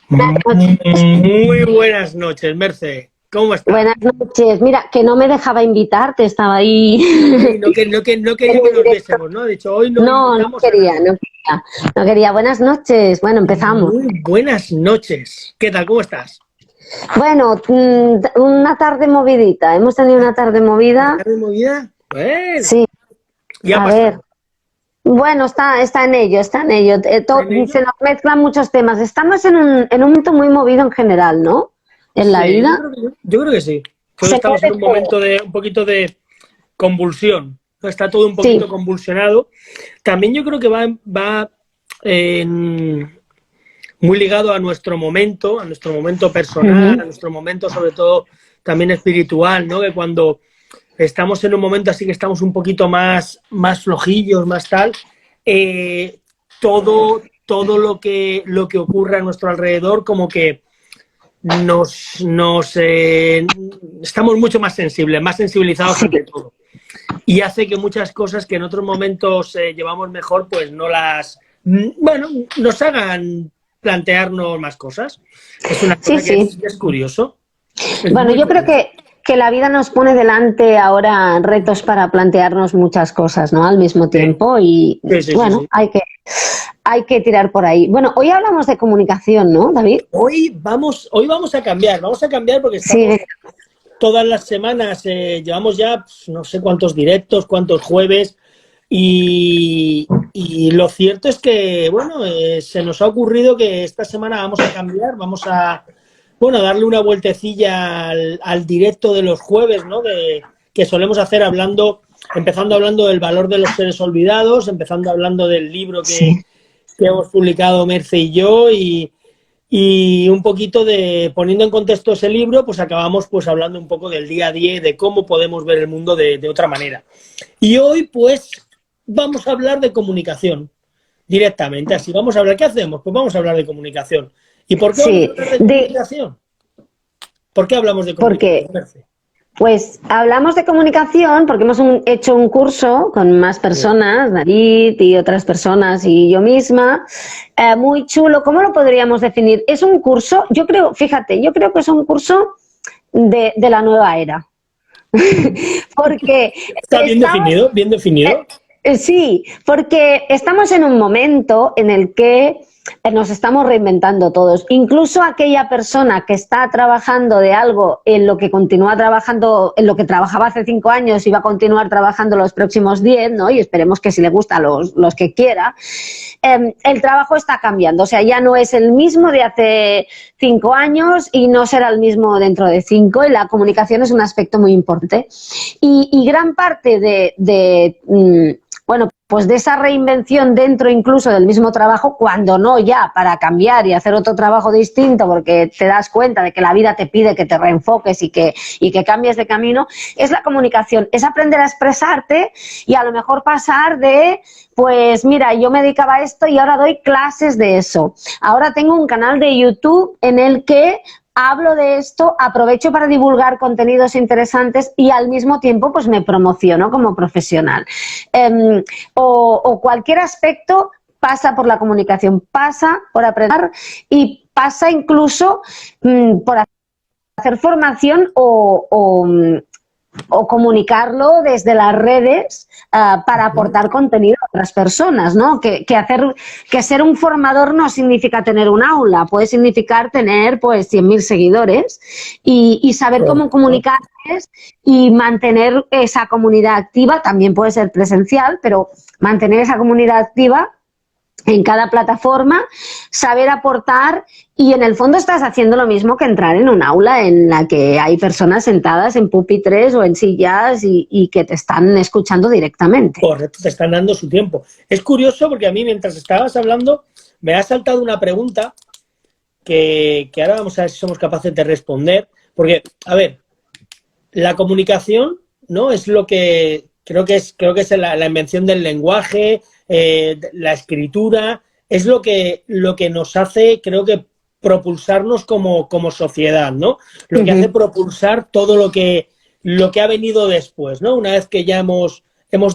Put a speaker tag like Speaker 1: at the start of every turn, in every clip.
Speaker 1: Muy buenas noches, Merce. ¿Cómo estás?
Speaker 2: Buenas noches. Mira, que no me dejaba invitarte, estaba ahí.
Speaker 1: Ay, no quería que nos viésemos, ¿no? De hecho, hoy no
Speaker 2: No
Speaker 1: invitamos a
Speaker 2: quería,
Speaker 1: nadie.
Speaker 2: no quería. No quería. Buenas noches. Bueno, empezamos.
Speaker 1: Muy buenas noches. ¿Qué tal? ¿Cómo estás?
Speaker 2: Bueno, una tarde movidita. Hemos tenido una tarde
Speaker 1: ¿Una
Speaker 2: movida.
Speaker 1: tarde movida? Bueno,
Speaker 2: Sí,
Speaker 1: ya ha
Speaker 2: a ver.
Speaker 1: pasado.
Speaker 2: Bueno, está en ello, está en ello.
Speaker 1: ¿Está en
Speaker 2: Se
Speaker 1: ello?
Speaker 2: nos mezclan muchos temas. Estamos en un momento muy movido en general, ¿no? En la
Speaker 1: Sí,
Speaker 2: vida.
Speaker 1: yo creo que sí. Creo que
Speaker 2: Se
Speaker 1: estamos en
Speaker 2: mueve
Speaker 1: un
Speaker 2: todo.
Speaker 1: momento de un poquito de convulsión. Está todo un
Speaker 2: Sí.
Speaker 1: poquito convulsionado. También yo creo que va muy ligado a nuestro momento personal, a
Speaker 2: Ujú.
Speaker 1: nuestro momento sobre todo también espiritual, ¿no? Que cuando estamos en un momento así que estamos un poquito más flojillos, más tal, eh, todo lo que ocurre a nuestro alrededor como que estamos mucho más sensibles, más sensibilizados
Speaker 2: Sí.
Speaker 1: ante todo. Y hace que muchas cosas que en otros momentos llevamos mejor, pues no bueno, nos hagan plantearnos más cosas. Es una
Speaker 2: Sí,
Speaker 1: cosa que
Speaker 2: sí.
Speaker 1: es curioso, es
Speaker 2: Bueno,
Speaker 1: muy
Speaker 2: yo creo
Speaker 1: curioso.
Speaker 2: que la vida nos pone delante ahora retos para plantearnos muchas cosas, ¿no? Al mismo
Speaker 1: Sí,
Speaker 2: tiempo y
Speaker 1: sí, sí, sí,
Speaker 2: bueno,
Speaker 1: sí.
Speaker 2: hay que tirar por ahí. Bueno, hoy hablamos de comunicación, ¿no, David?
Speaker 1: Hoy vamos a cambiar porque
Speaker 2: Sí,
Speaker 1: estamos todas las semanas, llevamos ya no sé cuántos directos, cuántos jueves, y lo cierto es que, bueno, se nos ha ocurrido que esta semana vamos a cambiar, vamos a, bueno, darle una vueltecilla al directo de los jueves, ¿no? Que solemos hacer empezando hablando del valor de los seres olvidados, empezando hablando del libro
Speaker 2: sí.
Speaker 1: que hemos publicado Merce y yo, y un poquito de, poniendo en contexto ese libro, pues acabamos pues hablando un poco del día a día y de cómo podemos ver el mundo de otra manera. Y hoy pues vamos a hablar de comunicación directamente, así vamos a hablar, ¿qué hacemos? Pues vamos a hablar de comunicación. ¿Y por qué vamos a
Speaker 2: Sí,
Speaker 1: hablar de comunicación? ¿Por qué hablamos de comunicación,
Speaker 2: porque
Speaker 1: Merce?
Speaker 2: pues hablamos de comunicación porque hemos hecho un curso con más
Speaker 1: Sí.
Speaker 2: personas, David y otras personas y yo misma, muy chulo. ¿Cómo lo podríamos definir? Es un curso, yo creo, fíjate, yo creo que es un curso de la nueva era. Porque
Speaker 1: ¿Está bien
Speaker 2: estamos,
Speaker 1: definido? ¿Bien definido?
Speaker 2: sí, porque estamos en un momento en el que nos estamos reinventando todos. Incluso aquella persona que está trabajando de algo en lo que continúa trabajando, en lo que trabajaba hace 5 años y va a continuar trabajando los próximos 10, ¿no? Y esperemos que si le gusta los que quiera, el trabajo está cambiando. O sea, ya no es el mismo de hace 5 años y no será el mismo dentro de 5, y la comunicación es un aspecto muy importante. Y gran parte bueno, pues de esa reinvención dentro incluso del mismo trabajo, cuando no ya para cambiar y hacer otro trabajo distinto porque te das cuenta de que la vida te pide que te reenfoques y que cambies de camino, es la comunicación, es aprender a expresarte y a lo mejor pasar de, pues mira, yo me dedicaba a esto y ahora doy clases de eso. Ahora tengo un canal de YouTube en el que hablo de esto, aprovecho para divulgar contenidos interesantes y al mismo tiempo pues me promociono como profesional. O cualquier aspecto pasa por la comunicación, pasa por aprender y pasa incluso por hacer formación o comunicarlo desde las redes para aportar contenido a otras personas, ¿no? Que ser un formador no significa tener un aula, puede significar tener pues 100.000 seguidores y saber cómo
Speaker 1: Correcto.
Speaker 2: comunicarles y mantener esa comunidad activa, también puede ser presencial, pero mantener esa comunidad activa en cada plataforma, saber aportar, y en el fondo estás haciendo lo mismo que entrar en un aula en la que hay personas sentadas en pupitres o en sillas y que te están escuchando directamente.
Speaker 1: Correcto, te están dando su tiempo. Es curioso porque a mí mientras estabas hablando me ha saltado una pregunta que ahora vamos a ver si somos capaces de responder. Porque, a ver, la comunicación, ¿no? Es lo que creo que es la invención del lenguaje, la escritura, es lo que nos hace, creo que, propulsarnos como sociedad, ¿no? Lo que hace propulsar todo lo que ha venido después, ¿no? Una vez que ya hemos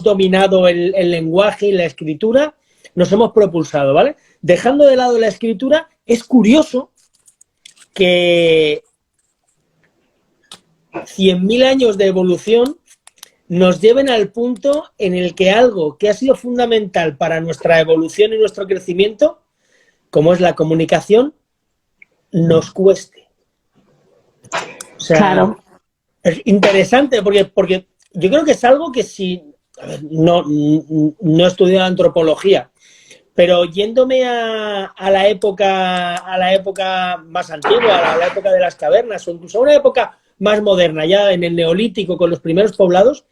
Speaker 1: dominado el lenguaje y la escritura, nos hemos propulsado, ¿vale? Dejando de lado la escritura, es curioso que 100.000 años de evolución nos lleven al punto en el que algo que ha sido fundamental para nuestra evolución y nuestro crecimiento, como es la comunicación, nos cueste. O sea,
Speaker 2: claro.
Speaker 1: es interesante porque yo creo que es algo que si... A ver, no he estudiado antropología, pero yéndome a la época más antigua, a la época de las cavernas, o incluso a una época más moderna, ya en el Neolítico, con los primeros poblados,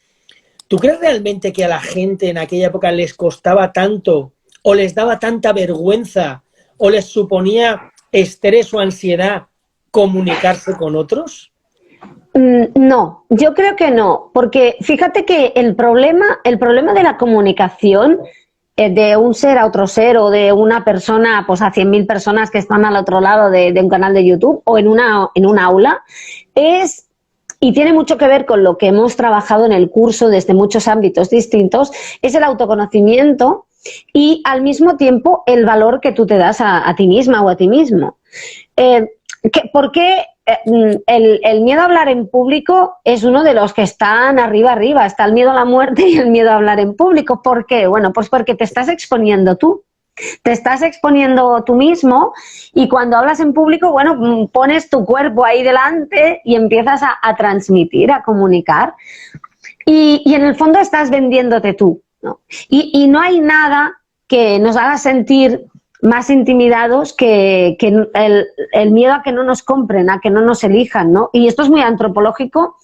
Speaker 1: ¿tú crees realmente que a la gente en aquella época les costaba tanto, o les daba tanta vergüenza, o les suponía estrés o ansiedad comunicarse con otros?
Speaker 2: No, yo creo que no, porque fíjate que el problema de la comunicación de un ser a otro ser o de una persona pues a 100.000 personas que están al otro lado de un canal de YouTube o en un aula es, y tiene mucho que ver con lo que hemos trabajado en el curso desde muchos ámbitos distintos, es el autoconocimiento y al mismo tiempo el valor que tú te das a ti misma o a ti mismo. ¿Por qué el miedo a hablar en público es uno de los que están arriba? Está el miedo a la muerte y el miedo a hablar en público. ¿Por qué? Bueno, pues porque te estás exponiendo tú. Te estás exponiendo tú mismo y cuando hablas en público, bueno, pones tu cuerpo ahí delante y empiezas a transmitir, a comunicar. Y en el fondo estás vendiéndote tú, ¿no? Y no hay nada que nos haga sentir más intimidados que el miedo a que no nos compren, a que no nos elijan, ¿no? Y esto es muy antropológico.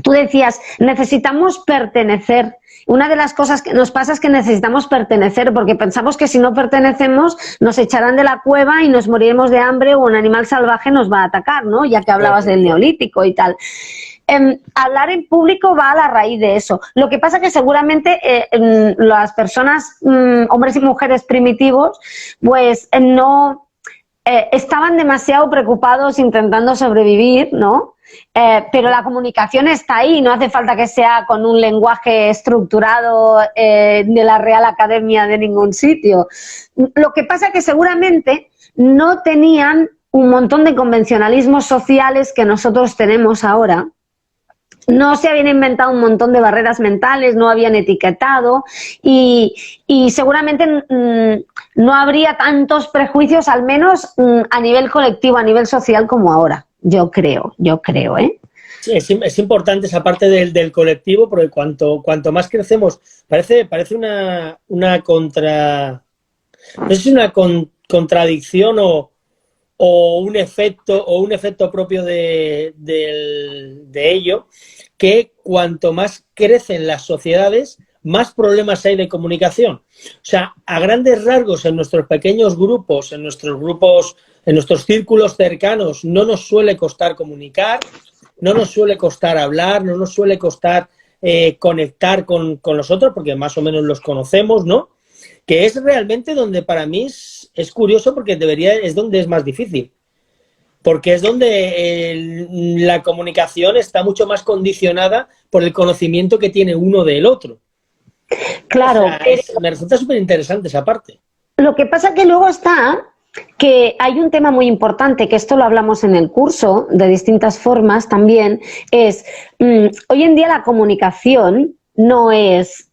Speaker 2: Tú decías, necesitamos pertenecer. Una de las cosas que nos pasa es que necesitamos pertenecer porque pensamos que si no pertenecemos nos echarán de la cueva y nos moriremos de hambre o un animal salvaje nos va a atacar, ¿no? Ya que hablabas del Neolítico y tal. Hablar en público va a la raíz de eso. Lo que pasa que seguramente las personas, hombres y mujeres primitivos, pues no estaban demasiado preocupados intentando sobrevivir, ¿no? Pero la comunicación está ahí, no hace falta que sea con un lenguaje estructurado de la Real Academia de ningún sitio. Lo que pasa que seguramente no tenían un montón de convencionalismos sociales que nosotros tenemos ahora. No se habían inventado un montón de barreras mentales, no habían etiquetado y seguramente no habría tantos prejuicios, al menos a nivel colectivo, a nivel social como ahora. Yo creo, ¿eh?
Speaker 1: Sí, es importante esa parte del colectivo porque cuanto más crecemos, parece una contra... No sé si es una contradicción o un efecto propio de ello, que cuanto más crecen las sociedades, más problemas hay de comunicación. O sea, a grandes rasgos en nuestros pequeños grupos, en nuestros círculos cercanos, no nos suele costar comunicar, no nos suele costar hablar, no nos suele costar conectar con los otros, porque más o menos los conocemos, ¿no? Que es realmente donde para mí es curioso porque es donde es más difícil. Porque es donde la comunicación está mucho más condicionada por el conocimiento que tiene uno del otro.
Speaker 2: Claro.
Speaker 1: O sea, me resulta súper interesante esa parte.
Speaker 2: Lo que pasa que luego está que hay un tema muy importante, que esto lo hablamos en el curso de distintas formas también, es hoy en día la comunicación no es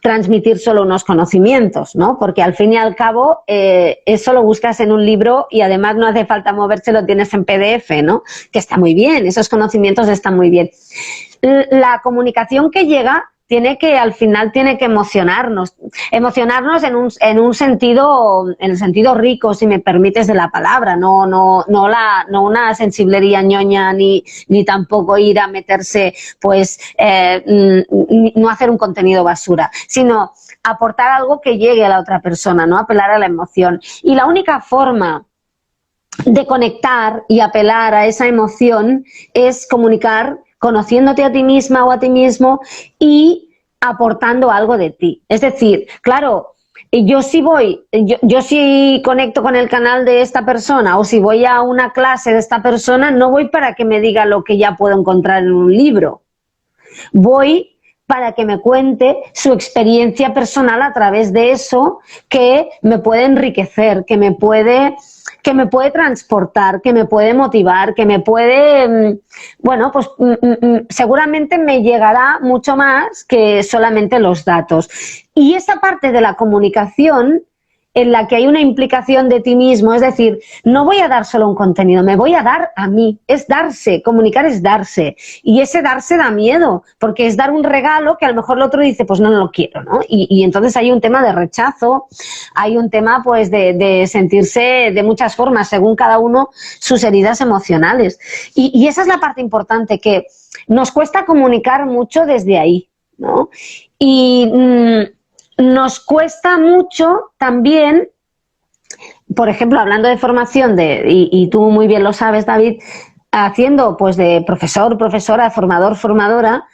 Speaker 2: transmitir solo unos conocimientos, ¿no? Porque al fin y al cabo eso lo buscas en un libro y además no hace falta moverse, lo tienes en PDF, ¿no? Que está muy bien, esos conocimientos están muy bien. La comunicación que llega al final tiene que emocionarnos en un sentido, en el sentido rico, si me permites, de la palabra, no una sensiblería ñoña ni tampoco ir a meterse, pues, no hacer un contenido basura, sino aportar algo que llegue a la otra persona, ¿no? Apelar a la emoción. Y la única forma de conectar y apelar a esa emoción es comunicar conociéndote a ti misma o a ti mismo y aportando algo de ti. Es decir, claro, yo si conecto con el canal de esta persona o si voy a una clase de esta persona, no voy para que me diga lo que ya puedo encontrar en un libro. Voy para que me cuente su experiencia personal a través de eso que me puede enriquecer, que me puede transportar, que me puede motivar, que me puede, bueno, pues seguramente me llegará mucho más que solamente los datos. Y esa parte de la comunicación en la que hay una implicación de ti mismo, es decir, no voy a dar solo un contenido, me voy a dar a mí, es darse, comunicar es darse, y ese darse da miedo, porque es dar un regalo que a lo mejor el otro dice, pues no lo quiero, ¿no? Y entonces hay un tema de rechazo, hay un tema pues de sentirse de muchas formas, según cada uno sus heridas emocionales, y esa es la parte importante, que nos cuesta comunicar mucho desde ahí, ¿no? Y nos cuesta mucho también, por ejemplo, hablando de formación, y tú muy bien lo sabes, David, haciendo pues de profesor, profesora, formador, formadora,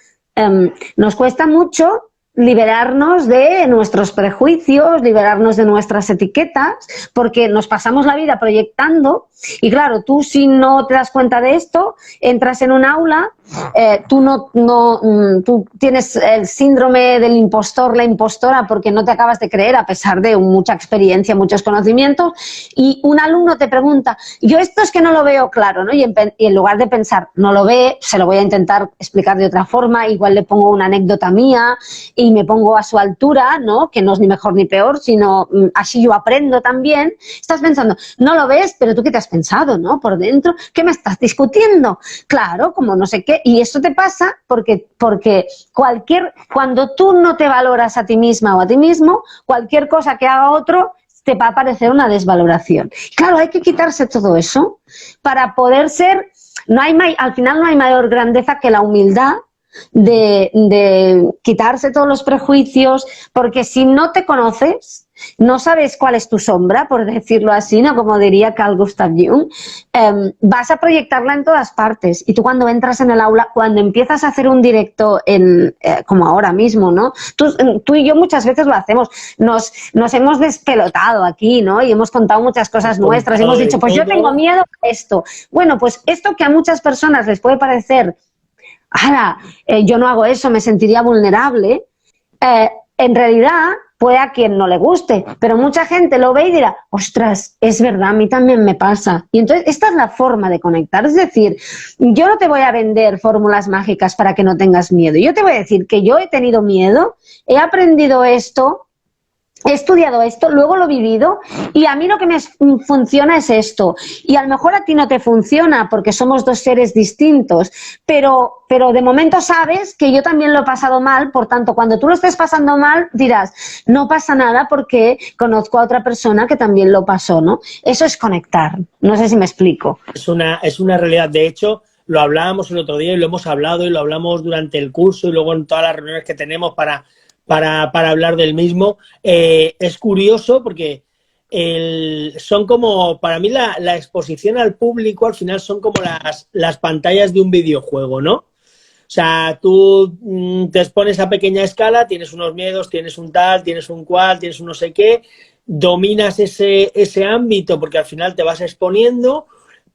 Speaker 2: nos cuesta mucho liberarnos de nuestros prejuicios, liberarnos de nuestras etiquetas, porque nos pasamos la vida proyectando y claro, tú si no te das cuenta de esto, entras en un aula, tú tienes el síndrome del impostor, la impostora, porque no te acabas de creer a pesar de mucha experiencia, muchos conocimientos, y un alumno te pregunta, yo esto es que no lo veo claro, ¿no? Y en lugar de pensar, no lo ve, se lo voy a intentar explicar de otra forma, igual le pongo una anécdota mía y me pongo a su altura, ¿no? Que no es ni mejor ni peor, sino así yo aprendo también. Estás pensando, no lo ves, pero tú qué te has pensado, ¿no? Por dentro, ¿qué me estás discutiendo? Claro, como no sé qué. Y esto te pasa porque cuando tú no te valoras a ti misma o a ti mismo, cualquier cosa que haga otro te va a parecer una desvaloración. Claro, hay que quitarse todo eso para poder ser, al final no hay mayor grandeza que la humildad de quitarse todos los prejuicios, porque si no te conoces, no sabes cuál es tu sombra, por decirlo así, ¿no? Como diría Carl Gustav Jung, vas a proyectarla en todas partes. Y tú cuando entras en el aula, cuando empiezas a hacer un directo como ahora mismo, ¿no? Tú y yo muchas veces lo hacemos, nos hemos despelotado aquí, ¿no? Y hemos contado muchas cosas nuestras, hemos dicho, pues yo tengo miedo a esto. Bueno, pues esto que a muchas personas les puede parecer, yo no hago eso, me sentiría vulnerable, en realidad puede a quien no le guste, pero mucha gente lo ve y dirá, ostras, es verdad, a mí también me pasa. Y entonces esta es la forma de conectar, es decir, yo no te voy a vender fórmulas mágicas para que no tengas miedo, yo te voy a decir que yo he tenido miedo, he aprendido esto, he estudiado esto, luego lo he vivido y a mí lo que me funciona es esto. Y a lo mejor a ti no te funciona porque somos dos seres distintos, pero de momento sabes que yo también lo he pasado mal, por tanto, cuando tú lo estés pasando mal dirás, no pasa nada porque conozco a otra persona que también lo pasó, ¿no? Eso es conectar. No sé si me explico.
Speaker 1: Es una realidad. De hecho, lo hablábamos el otro día y lo hemos hablado y lo hablamos durante el curso y luego en todas las reuniones que tenemos para hablar del mismo. Es curioso porque son como, para mí la exposición al público al final son como las pantallas de un videojuego, ¿no? O sea, tú te expones a pequeña escala, tienes unos miedos, tienes un tal, tienes un cual, tienes un no sé qué, dominas ese ámbito porque al final te vas exponiendo,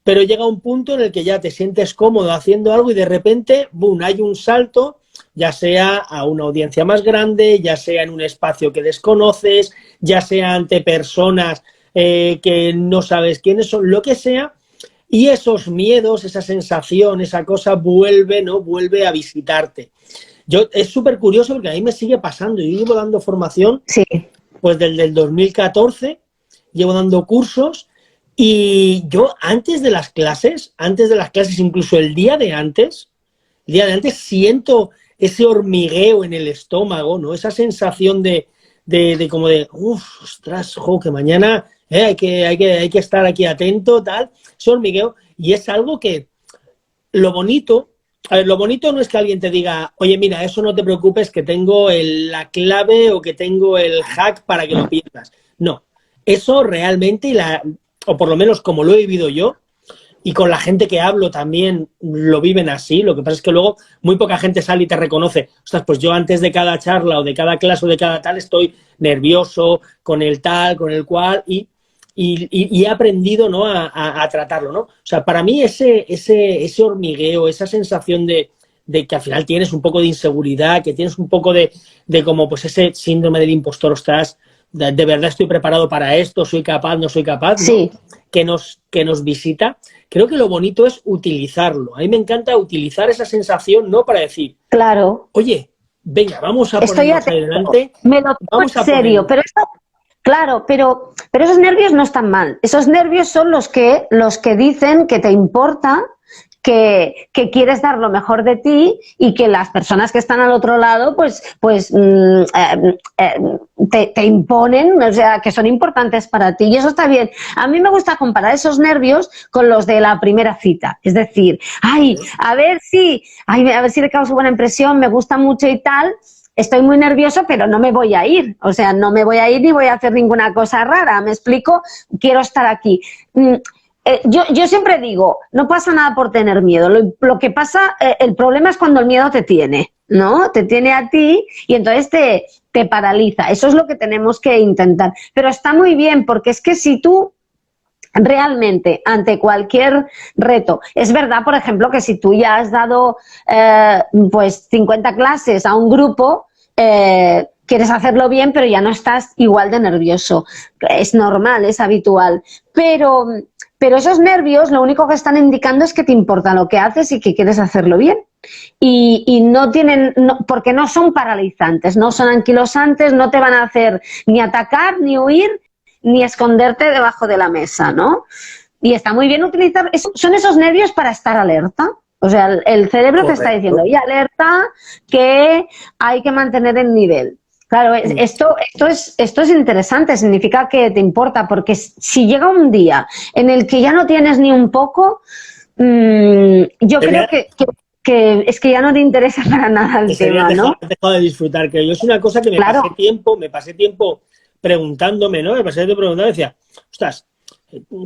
Speaker 1: pero llega un punto en el que ya te sientes cómodo haciendo algo y de repente, ¡boom!, hay un salto, ya sea a una audiencia más grande, ya sea en un espacio que desconoces, ya sea ante personas que no sabes quiénes son, lo que sea, y esos miedos, esa sensación, esa cosa vuelve, ¿no? Vuelve a visitarte. Es súper curioso porque a mí me sigue pasando. Yo llevo dando formación pues desde el 2014, llevo dando cursos y yo antes de las clases, incluso el día de antes siento ese hormigueo en el estómago, ¿no? Esa sensación de como de, ostras, que mañana hay que estar aquí atento, tal, ese hormigueo. Y es algo que lo bonito no es que alguien te diga, oye, mira, eso no te preocupes, que tengo la clave o que tengo el hack para que lo pierdas. No, eso realmente, o por lo menos como lo he vivido yo, y con la gente que hablo también lo viven así. Lo que pasa es que luego muy poca gente sale y te reconoce. Ostras, pues yo antes de cada charla o de cada clase o de cada tal estoy nervioso con el tal, con el cual y he aprendido, ¿no? a tratarlo, ¿no? O sea, para mí ese hormigueo, esa sensación de de que al final tienes un poco de inseguridad, que tienes un poco de como pues ese síndrome del impostor, estás, de verdad estoy preparado para esto, soy capaz, no soy capaz, ¿no?
Speaker 2: Sí.
Speaker 1: que nos visita. Creo que lo bonito es utilizarlo. A mí me encanta utilizar esa sensación, no para decir,
Speaker 2: Claro.
Speaker 1: oye, venga, vamos a
Speaker 2: Estoy
Speaker 1: ponernos ahí delante,
Speaker 2: me lo tomo
Speaker 1: vamos
Speaker 2: en
Speaker 1: a
Speaker 2: serio,
Speaker 1: ponernos.
Speaker 2: pero esto, claro, pero esos nervios no están mal. Esos nervios son los que dicen que te importa, que quieres dar lo mejor de ti y que las personas que están al otro lado te imponen, o sea, que son importantes para ti, y eso está bien. A mí me gusta comparar esos nervios con los de la primera cita, es decir, a ver si le causo buena impresión, me gusta mucho y tal. Estoy muy nervioso, pero no me voy a ir. O sea, no me voy a ir ni voy a hacer ninguna cosa rara. ¿Me explico? Quiero estar aquí. Yo siempre digo, no pasa nada por tener miedo. Lo que pasa, el problema es cuando el miedo te tiene, ¿no? Te tiene a ti y entonces te paraliza. Eso es lo que tenemos que intentar. Pero está muy bien, porque es que si tú realmente ante cualquier reto, es verdad, por ejemplo, que si tú ya has dado pues 50 clases a un grupo, quieres hacerlo bien, pero ya no estás igual de nervioso. Es normal, es habitual. Pero esos nervios lo único que están indicando es que te importa lo que haces y que quieres hacerlo bien. Y no tienen, porque no son paralizantes, no son anquilosantes, no te van a hacer ni atacar, ni huir, ni esconderte debajo de la mesa, ¿no? Y está muy bien utilizar, son esos nervios para estar alerta. O sea, el cerebro te está diciendo, y alerta, que hay que mantener el nivel. Claro, esto es interesante, significa que te importa, porque si llega un día en el que ya no tienes ni un poco, yo creo que es que ya no te interesa para nada el tema, ¿no?
Speaker 1: Has dejado de disfrutar, que yo es una cosa que me pasé tiempo preguntándome, ¿no? Me pasé tiempo preguntando, decía, ostras,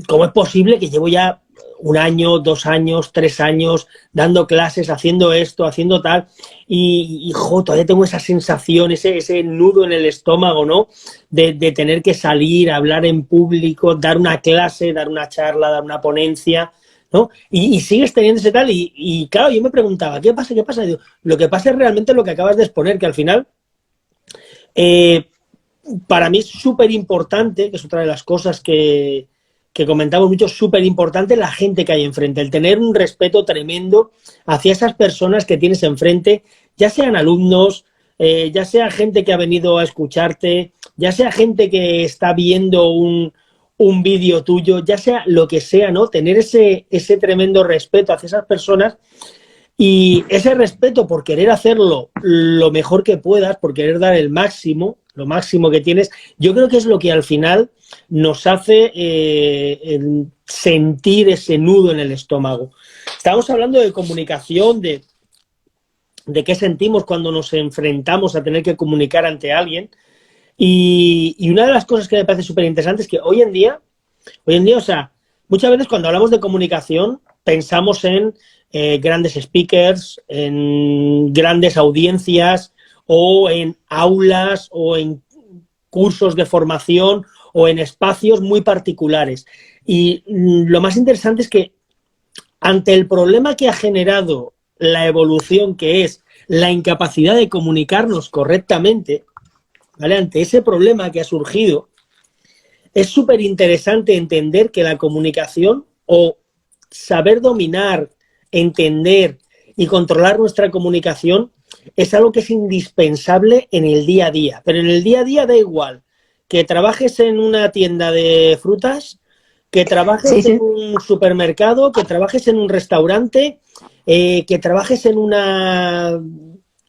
Speaker 1: ¿cómo es posible que llevo ya 1 año, 2 años, 3 años dando clases, haciendo esto, haciendo tal, y todavía tengo esa sensación, ese nudo en el estómago, ¿no? De tener que salir, hablar en público, dar una clase, dar una charla, dar una ponencia, ¿no? Y sigues teniendo ese tal, y claro, yo me preguntaba, ¿qué pasa? ¿Qué pasa? Digo, lo que pasa es realmente lo que acabas de exponer, que al final, para mí es súper importante, que es otra de las cosas que comentamos mucho, súper importante la gente que hay enfrente, el tener un respeto tremendo hacia esas personas que tienes enfrente, ya sean alumnos, ya sea gente que ha venido a escucharte, ya sea gente que está viendo un vídeo tuyo, ya sea lo que sea, ¿no? Tener ese tremendo respeto hacia esas personas, y ese respeto por querer hacerlo lo mejor que puedas, por querer dar el máximo, lo máximo que tienes, yo creo que es lo que al final nos hace sentir ese nudo en el estómago. Estamos hablando de comunicación, de qué sentimos cuando nos enfrentamos a tener que comunicar ante alguien, y una de las cosas que me parece súper interesante es que hoy en día, o sea, muchas veces cuando hablamos de comunicación pensamos en grandes speakers, en grandes audiencias, o en aulas, o en cursos de formación, o en espacios muy particulares. Y lo más interesante es que ante el problema que ha generado la evolución, que es la incapacidad de comunicarnos correctamente, ¿vale? Ante ese problema que ha surgido, es súper interesante entender que la comunicación, o saber dominar, entender y controlar nuestra comunicación, es algo que es indispensable en el día a día. Pero en el día a día da igual que trabajes en una tienda de frutas, que trabajes en un supermercado, que trabajes en un restaurante, que trabajes en una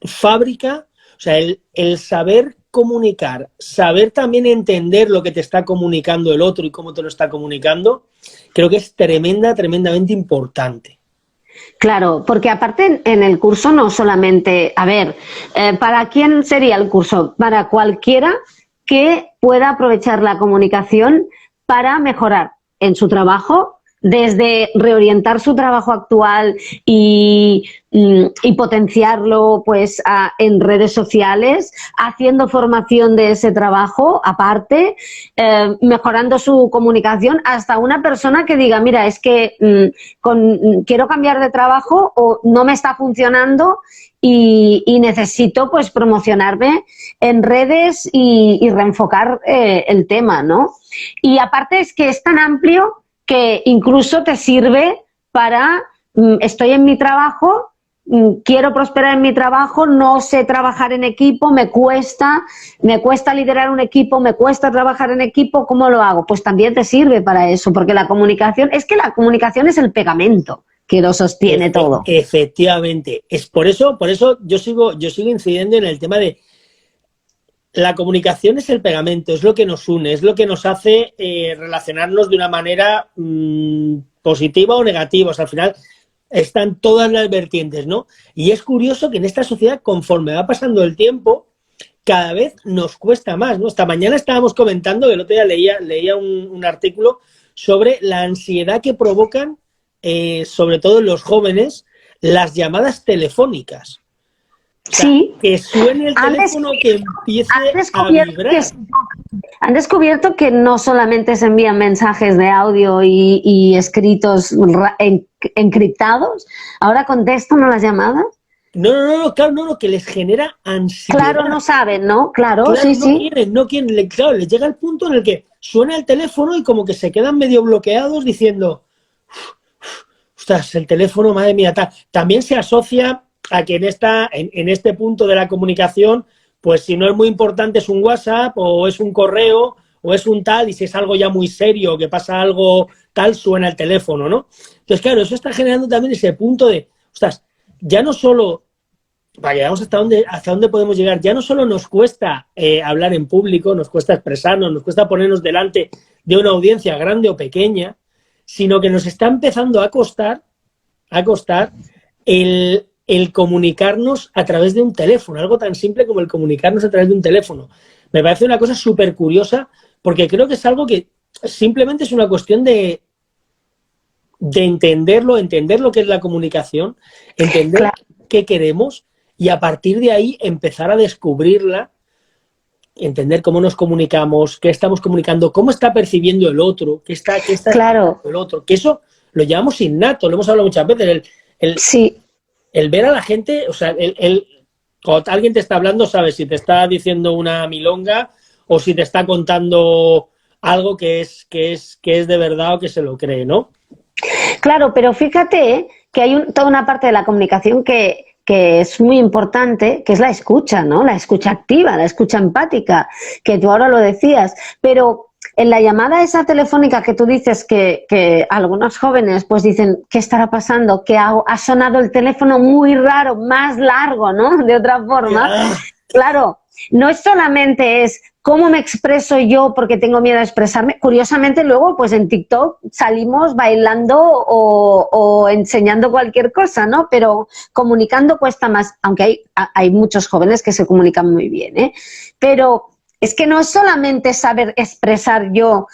Speaker 1: fábrica. O sea, el saber comunicar, saber también entender lo que te está comunicando el otro y cómo te lo está comunicando, creo que es tremendamente importante.
Speaker 2: Claro, porque aparte en el curso no solamente, ¿para quién sería el curso? Para cualquiera que pueda aprovechar la comunicación para mejorar en su trabajo, desde reorientar su trabajo actual y potenciarlo pues en redes sociales, haciendo formación de ese trabajo aparte, mejorando su comunicación, hasta una persona que diga, mira, es que quiero cambiar de trabajo o no me está funcionando y necesito pues promocionarme en redes y reenfocar el tema, ¿no? Y aparte es que es tan amplio que incluso te sirve para, estoy en mi trabajo, quiero prosperar en mi trabajo, no sé trabajar en equipo, me cuesta liderar un equipo, me cuesta trabajar en equipo, ¿cómo lo hago? Pues también te sirve para eso, porque la comunicación es el pegamento que lo sostiene todo.
Speaker 1: Efectivamente. Es por eso yo sigo incidiendo en el tema de la comunicación es el pegamento, es lo que nos une, es lo que nos hace relacionarnos de una manera positiva o negativa. O sea, al final están todas las vertientes, ¿no? Y es curioso que en esta sociedad, conforme va pasando el tiempo, cada vez nos cuesta más, ¿no? Esta mañana estábamos comentando, el otro día leía un artículo sobre la ansiedad que provocan, sobre todo en los jóvenes, las llamadas telefónicas. O sea,
Speaker 2: sí.
Speaker 1: Que suene el teléfono, que empiece a vibrar.
Speaker 2: Han descubierto que no solamente se envían mensajes de audio y escritos encriptados, ahora contestan a las llamadas.
Speaker 1: No, claro, que les genera ansiedad.
Speaker 2: Claro, no saben, ¿no? Claro, sí, sí.
Speaker 1: No quieren, claro, les llega el punto en el que suena el teléfono y como que se quedan medio bloqueados diciendo, ostras, el teléfono, madre mía, tal. También se asocia a que en este punto de la comunicación, pues si no es muy importante es un WhatsApp o es un correo o es un tal, y si es algo ya muy serio, que pasa algo tal, suena el teléfono, ¿no? Entonces, claro, eso está generando también ese punto de, ostras, ya no solo, para que veamos hasta dónde podemos llegar, ya no solo nos cuesta hablar en público, nos cuesta expresarnos, nos cuesta ponernos delante de una audiencia grande o pequeña, sino que nos está empezando a costar el comunicarnos a través de un teléfono, algo tan simple como el comunicarnos a través de un teléfono. Me parece una cosa súper curiosa, porque creo que es algo que simplemente es una cuestión de entender lo que es la comunicación, entender qué queremos y a partir de ahí empezar a descubrirla, entender cómo nos comunicamos, qué estamos comunicando, cómo está percibiendo el otro, qué está
Speaker 2: claro.
Speaker 1: el otro, que eso lo llamamos innato, lo hemos hablado muchas veces,
Speaker 2: sí.
Speaker 1: El ver a la gente, o sea, cuando alguien te está hablando, sabes si te está diciendo una milonga o si te está contando algo que es de verdad o que se lo cree, ¿no?
Speaker 2: Claro, pero fíjate que hay toda una parte de la comunicación que es muy importante, que es la escucha, ¿no? La escucha activa, la escucha empática, que tú ahora lo decías, pero en la llamada esa telefónica que tú dices que algunos jóvenes pues dicen, ¿qué estará pasando? Que ha sonado el teléfono muy raro, más largo, ¿no? De otra forma. Claro, no es solamente es cómo me expreso yo porque tengo miedo a expresarme. Curiosamente luego pues en TikTok salimos bailando o enseñando cualquier cosa, ¿no? Pero comunicando cuesta más, aunque hay muchos jóvenes que se comunican muy bien, ¿eh? Pero es que no es solamente saber expresar yo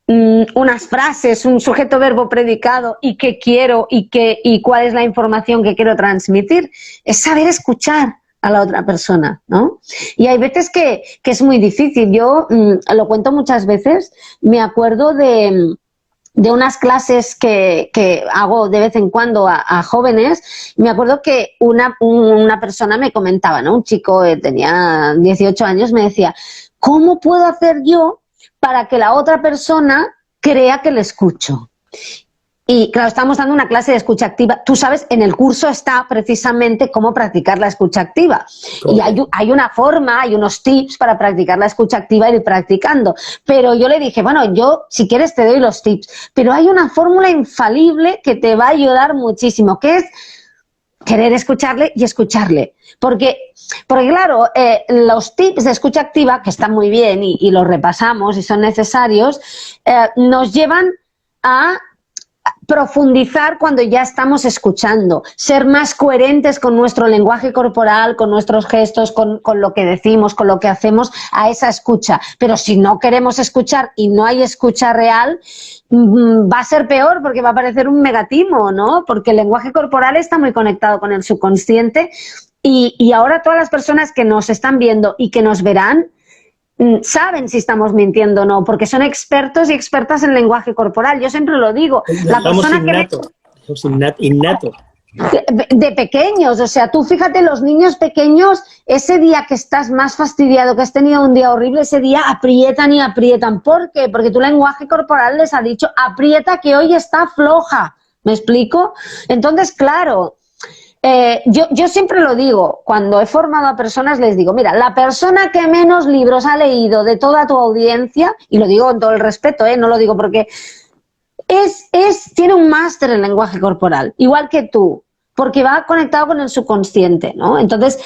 Speaker 2: unas frases, un sujeto, verbo, predicado y qué quiero y cuál es la información que quiero transmitir, es saber escuchar a la otra persona, ¿no? Y hay veces que es muy difícil. Yo lo cuento muchas veces, me acuerdo de unas clases que hago de vez en cuando a jóvenes. Me acuerdo que una persona me comentaba, ¿no? Un chico tenía 18 años, me decía, ¿cómo puedo hacer yo para que la otra persona crea que le escucho? Y claro, estamos dando una clase de escucha activa. Tú sabes, en el curso está precisamente cómo practicar la escucha activa. ¿Cómo? Y hay una forma, hay unos tips para practicar la escucha activa y ir practicando. Pero yo le dije, bueno, yo si quieres te doy los tips. Pero hay una fórmula infalible que te va a ayudar muchísimo, que es querer escucharle y escucharle. Porque claro, los tips de escucha activa, que están muy bien y los repasamos y son necesarios, nos llevan a profundizar cuando ya estamos escuchando, ser más coherentes con nuestro lenguaje corporal, con nuestros gestos, con lo que decimos, con lo que hacemos a esa escucha. Pero si no queremos escuchar y no hay escucha real, va a ser peor porque va a parecer un megatimo, ¿no? Porque el lenguaje corporal está muy conectado con el subconsciente y ahora todas las personas que nos están viendo y que nos verán saben si estamos mintiendo o no, porque son expertos y expertas en lenguaje corporal. Yo siempre lo digo. La persona
Speaker 1: innato.
Speaker 2: De pequeños, o sea, tú fíjate, los niños pequeños, ese día que estás más fastidiado, que has tenido un día horrible, ese día aprietan y aprietan. ¿Por qué? Porque tu lenguaje corporal les ha dicho, aprieta que hoy está floja. ¿Me explico? Entonces, claro, yo siempre lo digo, cuando he formado a personas les digo, mira, la persona que menos libros ha leído de toda tu audiencia, y lo digo con todo el respeto, no lo digo porque tiene un máster en lenguaje corporal, igual que tú, porque va conectado con el subconsciente, ¿no? Entonces,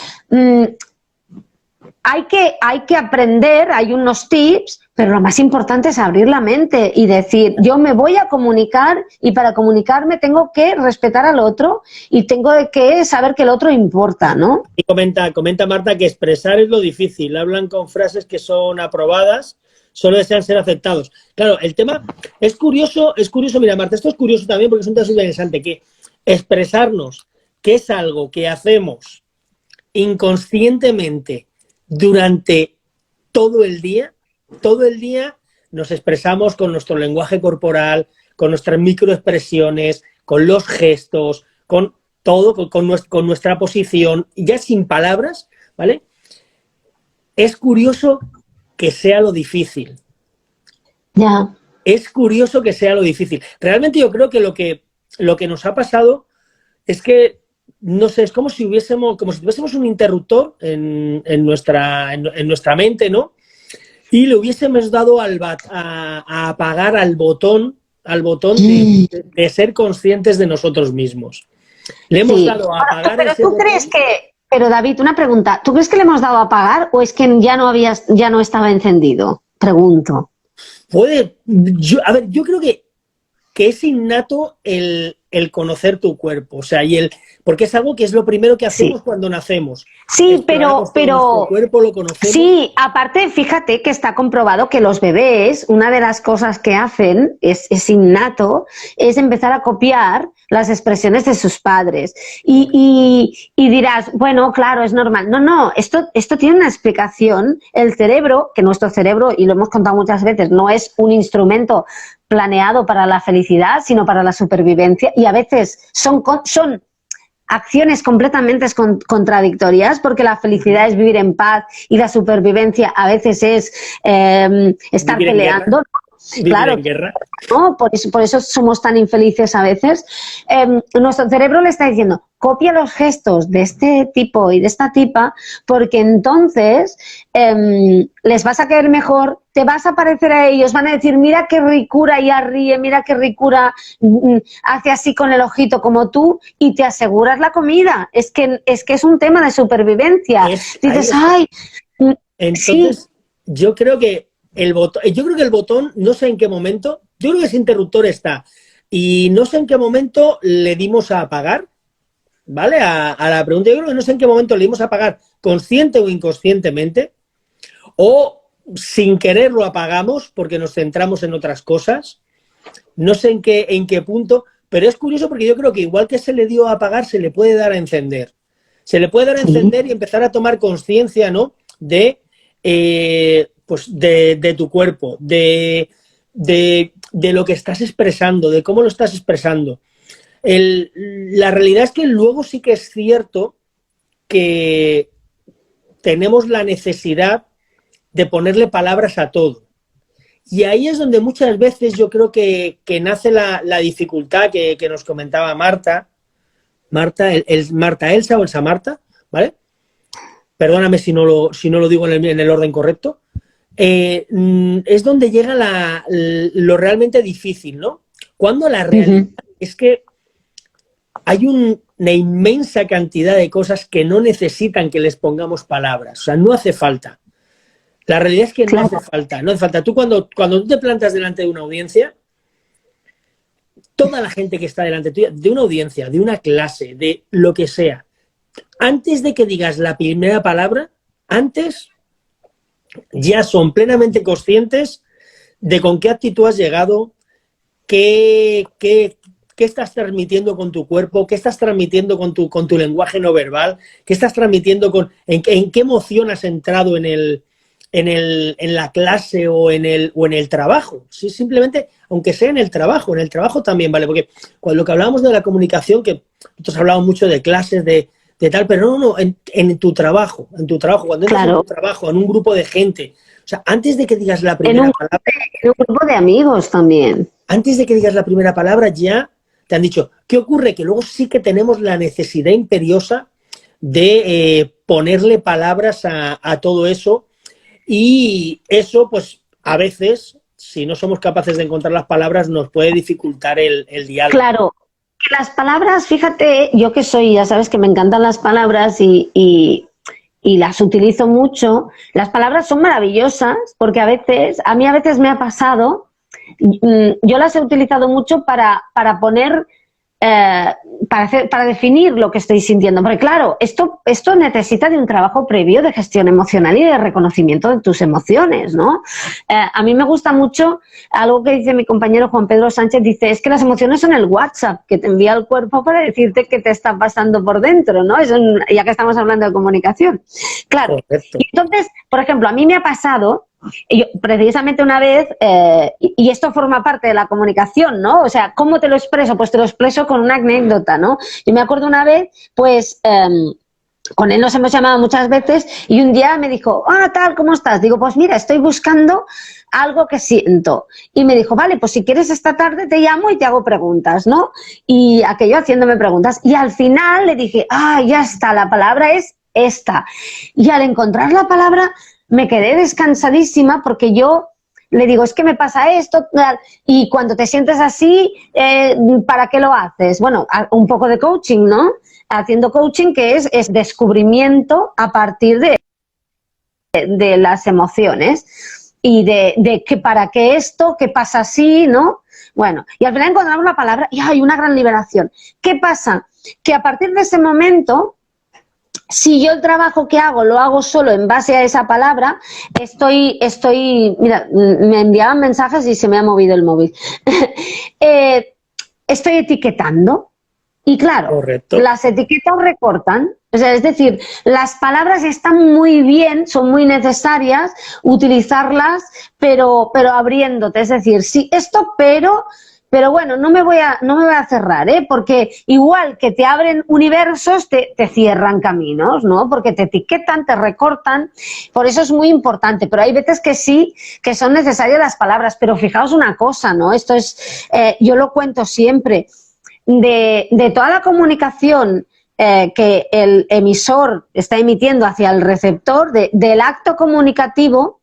Speaker 2: hay que aprender, hay unos tips, pero lo más importante es abrir la mente y decir, yo me voy a comunicar y para comunicarme tengo que respetar al otro y tengo que saber que el otro importa, ¿no?
Speaker 1: Y comenta Marta que expresar es lo difícil, hablan con frases que son aprobadas, solo desean ser aceptados. Claro, el tema es curioso, mira Marta, esto es curioso también porque es un tema súper interesante, que expresarnos, que es algo que hacemos inconscientemente durante todo el día nos expresamos con nuestro lenguaje corporal, con nuestras microexpresiones, con los gestos, con todo, con nuestra posición, ya sin palabras, ¿vale? Es curioso que sea lo difícil.
Speaker 2: Ya.
Speaker 1: Es curioso que sea lo difícil. Realmente yo creo que lo que nos ha pasado es que, no sé, es como si tuviésemos un interruptor en nuestra mente, ¿no? Y le hubiésemos dado a apagar al botón de ser conscientes de nosotros mismos. Le hemos dado a apagar
Speaker 2: pero
Speaker 1: ese
Speaker 2: tú
Speaker 1: botón.
Speaker 2: crees que, pero David, una pregunta, ¿tú crees que le hemos dado a apagar o es que ya no estaba encendido? Pregunto.
Speaker 1: Yo creo que es innato el conocer tu cuerpo, o sea, porque es algo que es lo primero que hacemos cuando nacemos.
Speaker 2: Sí, pero
Speaker 1: nuestro cuerpo lo conocemos.
Speaker 2: Sí, aparte, fíjate que está comprobado que los bebés, una de las cosas que hacen, es innato, es empezar a copiar las expresiones de sus padres. Y dirás, bueno, claro, es normal. No, esto tiene una explicación. El cerebro, que nuestro cerebro, y lo hemos contado muchas veces, no es un instrumento planeado para la felicidad, sino para la supervivencia, y a veces son acciones completamente contradictorias, porque la felicidad es vivir en paz y la supervivencia a veces es estar peleando. Claro, en guerra. ¿No? Por eso somos tan infelices a veces. Nuestro cerebro le está diciendo, copia los gestos de este tipo y de esta tipa, porque entonces les vas a caer mejor, te vas a parecer a ellos, van a decir, mira qué ricura, ya ríe, mira qué ricura, hace así con el ojito como tú, y te aseguras la comida. Es que es un tema de supervivencia. Dices, ay...
Speaker 1: Entonces, sí. Yo creo que el botón, no sé en qué momento, yo creo que ese interruptor está, y no sé en qué momento le dimos a apagar, ¿vale? A la pregunta, yo creo que no sé en qué momento le dimos a apagar, consciente o inconscientemente, o sin querer lo apagamos porque nos centramos en otras cosas, no sé en qué punto, pero es curioso porque yo creo que igual que se le dio a apagar, se le puede dar a encender. Se le puede dar a encender y empezar a tomar conciencia, ¿no? De tu cuerpo, de lo que estás expresando, de cómo lo estás expresando. La realidad es que luego sí que es cierto que tenemos la necesidad de ponerle palabras a todo. Y ahí es donde muchas veces yo creo que nace la dificultad que nos comentaba Marta Elsa o Elsa Marta, ¿vale? Perdóname si no lo digo en el orden correcto. Es donde llega lo realmente difícil, ¿no? Cuando la realidad es que hay una inmensa cantidad de cosas que no necesitan que les pongamos palabras. O sea, no hace falta. La realidad es que no hace falta. Tú cuando tú te plantas delante de una audiencia, toda la gente que está delante tuya, de una audiencia, de una clase, de lo que sea, antes de que digas la primera palabra, antes ya son plenamente conscientes de con qué actitud has llegado, qué estás transmitiendo con tu cuerpo, qué estás transmitiendo con tu lenguaje no verbal, qué estás transmitiendo en qué emoción has entrado en la clase o en el trabajo. Sí, simplemente, aunque sea en el trabajo también, ¿vale? Porque cuando lo que hablábamos de la comunicación, que nosotros hablamos mucho de clases, de tal, pero no, en tu trabajo, cuando entras en tu trabajo, en un grupo de gente, o sea, antes de que digas la primera palabra...
Speaker 2: En un grupo de amigos también.
Speaker 1: Antes de que digas la primera palabra ya te han dicho. ¿Qué ocurre? Que luego sí que tenemos la necesidad imperiosa de ponerle palabras a todo eso, y eso, pues, a veces, si no somos capaces de encontrar las palabras, nos puede dificultar el diálogo.
Speaker 2: Claro. Las palabras, fíjate, yo que soy, ya sabes que me encantan las palabras y las utilizo mucho. Las palabras son maravillosas porque a mí a veces me ha pasado, yo las he utilizado mucho para poner, para definir lo que estoy sintiendo. Porque claro, esto necesita de un trabajo previo de gestión emocional y de reconocimiento de tus emociones, ¿no? A mí me gusta mucho algo que dice mi compañero Juan Pedro Sánchez, dice, es que las emociones son el WhatsApp que te envía el cuerpo para decirte qué te está pasando por dentro, ¿no? Eso, ya que estamos hablando de comunicación. Claro. Correcto. Y entonces, por ejemplo, a mí me ha pasado, yo, precisamente una vez, y esto forma parte de la comunicación, ¿no? O sea, ¿cómo te lo expreso? Pues te lo expreso con una anécdota, ¿no? Yo me acuerdo una vez, pues, con él nos hemos llamado muchas veces y un día me dijo, tal, ¿cómo estás? Digo, pues mira, estoy buscando algo que siento. Y me dijo, vale, pues si quieres esta tarde te llamo y te hago preguntas, ¿no? Y aquello haciéndome preguntas. Y al final le dije, ya está, la palabra es esta. Y al encontrar la palabra me quedé descansadísima porque yo le digo, es que me pasa esto, y cuando te sientes así, ¿para qué lo haces? Bueno, un poco de coaching, ¿no? Haciendo coaching, que es descubrimiento a partir de las emociones y de que para qué esto, qué pasa así, ¿no? Bueno, y al final encontramos la palabra y hay una gran liberación. ¿Qué pasa? Que a partir de ese momento, si yo el trabajo que hago lo hago solo en base a esa palabra, mira, me enviaban mensajes y se me ha movido el móvil. Estoy etiquetando y claro, correcto, las etiquetas recortan. O sea, es decir, las palabras están muy bien, son muy necesarias utilizarlas, pero abriéndote. Es decir, sí, esto, pero bueno, no me voy a cerrar, porque igual que te abren universos, te cierran caminos, ¿no? Porque te etiquetan, te recortan, por eso es muy importante. Pero hay veces que sí, que son necesarias las palabras, pero fijaos una cosa, ¿no? Esto es, yo lo cuento siempre, de toda la comunicación que el emisor está emitiendo hacia el receptor, del acto comunicativo,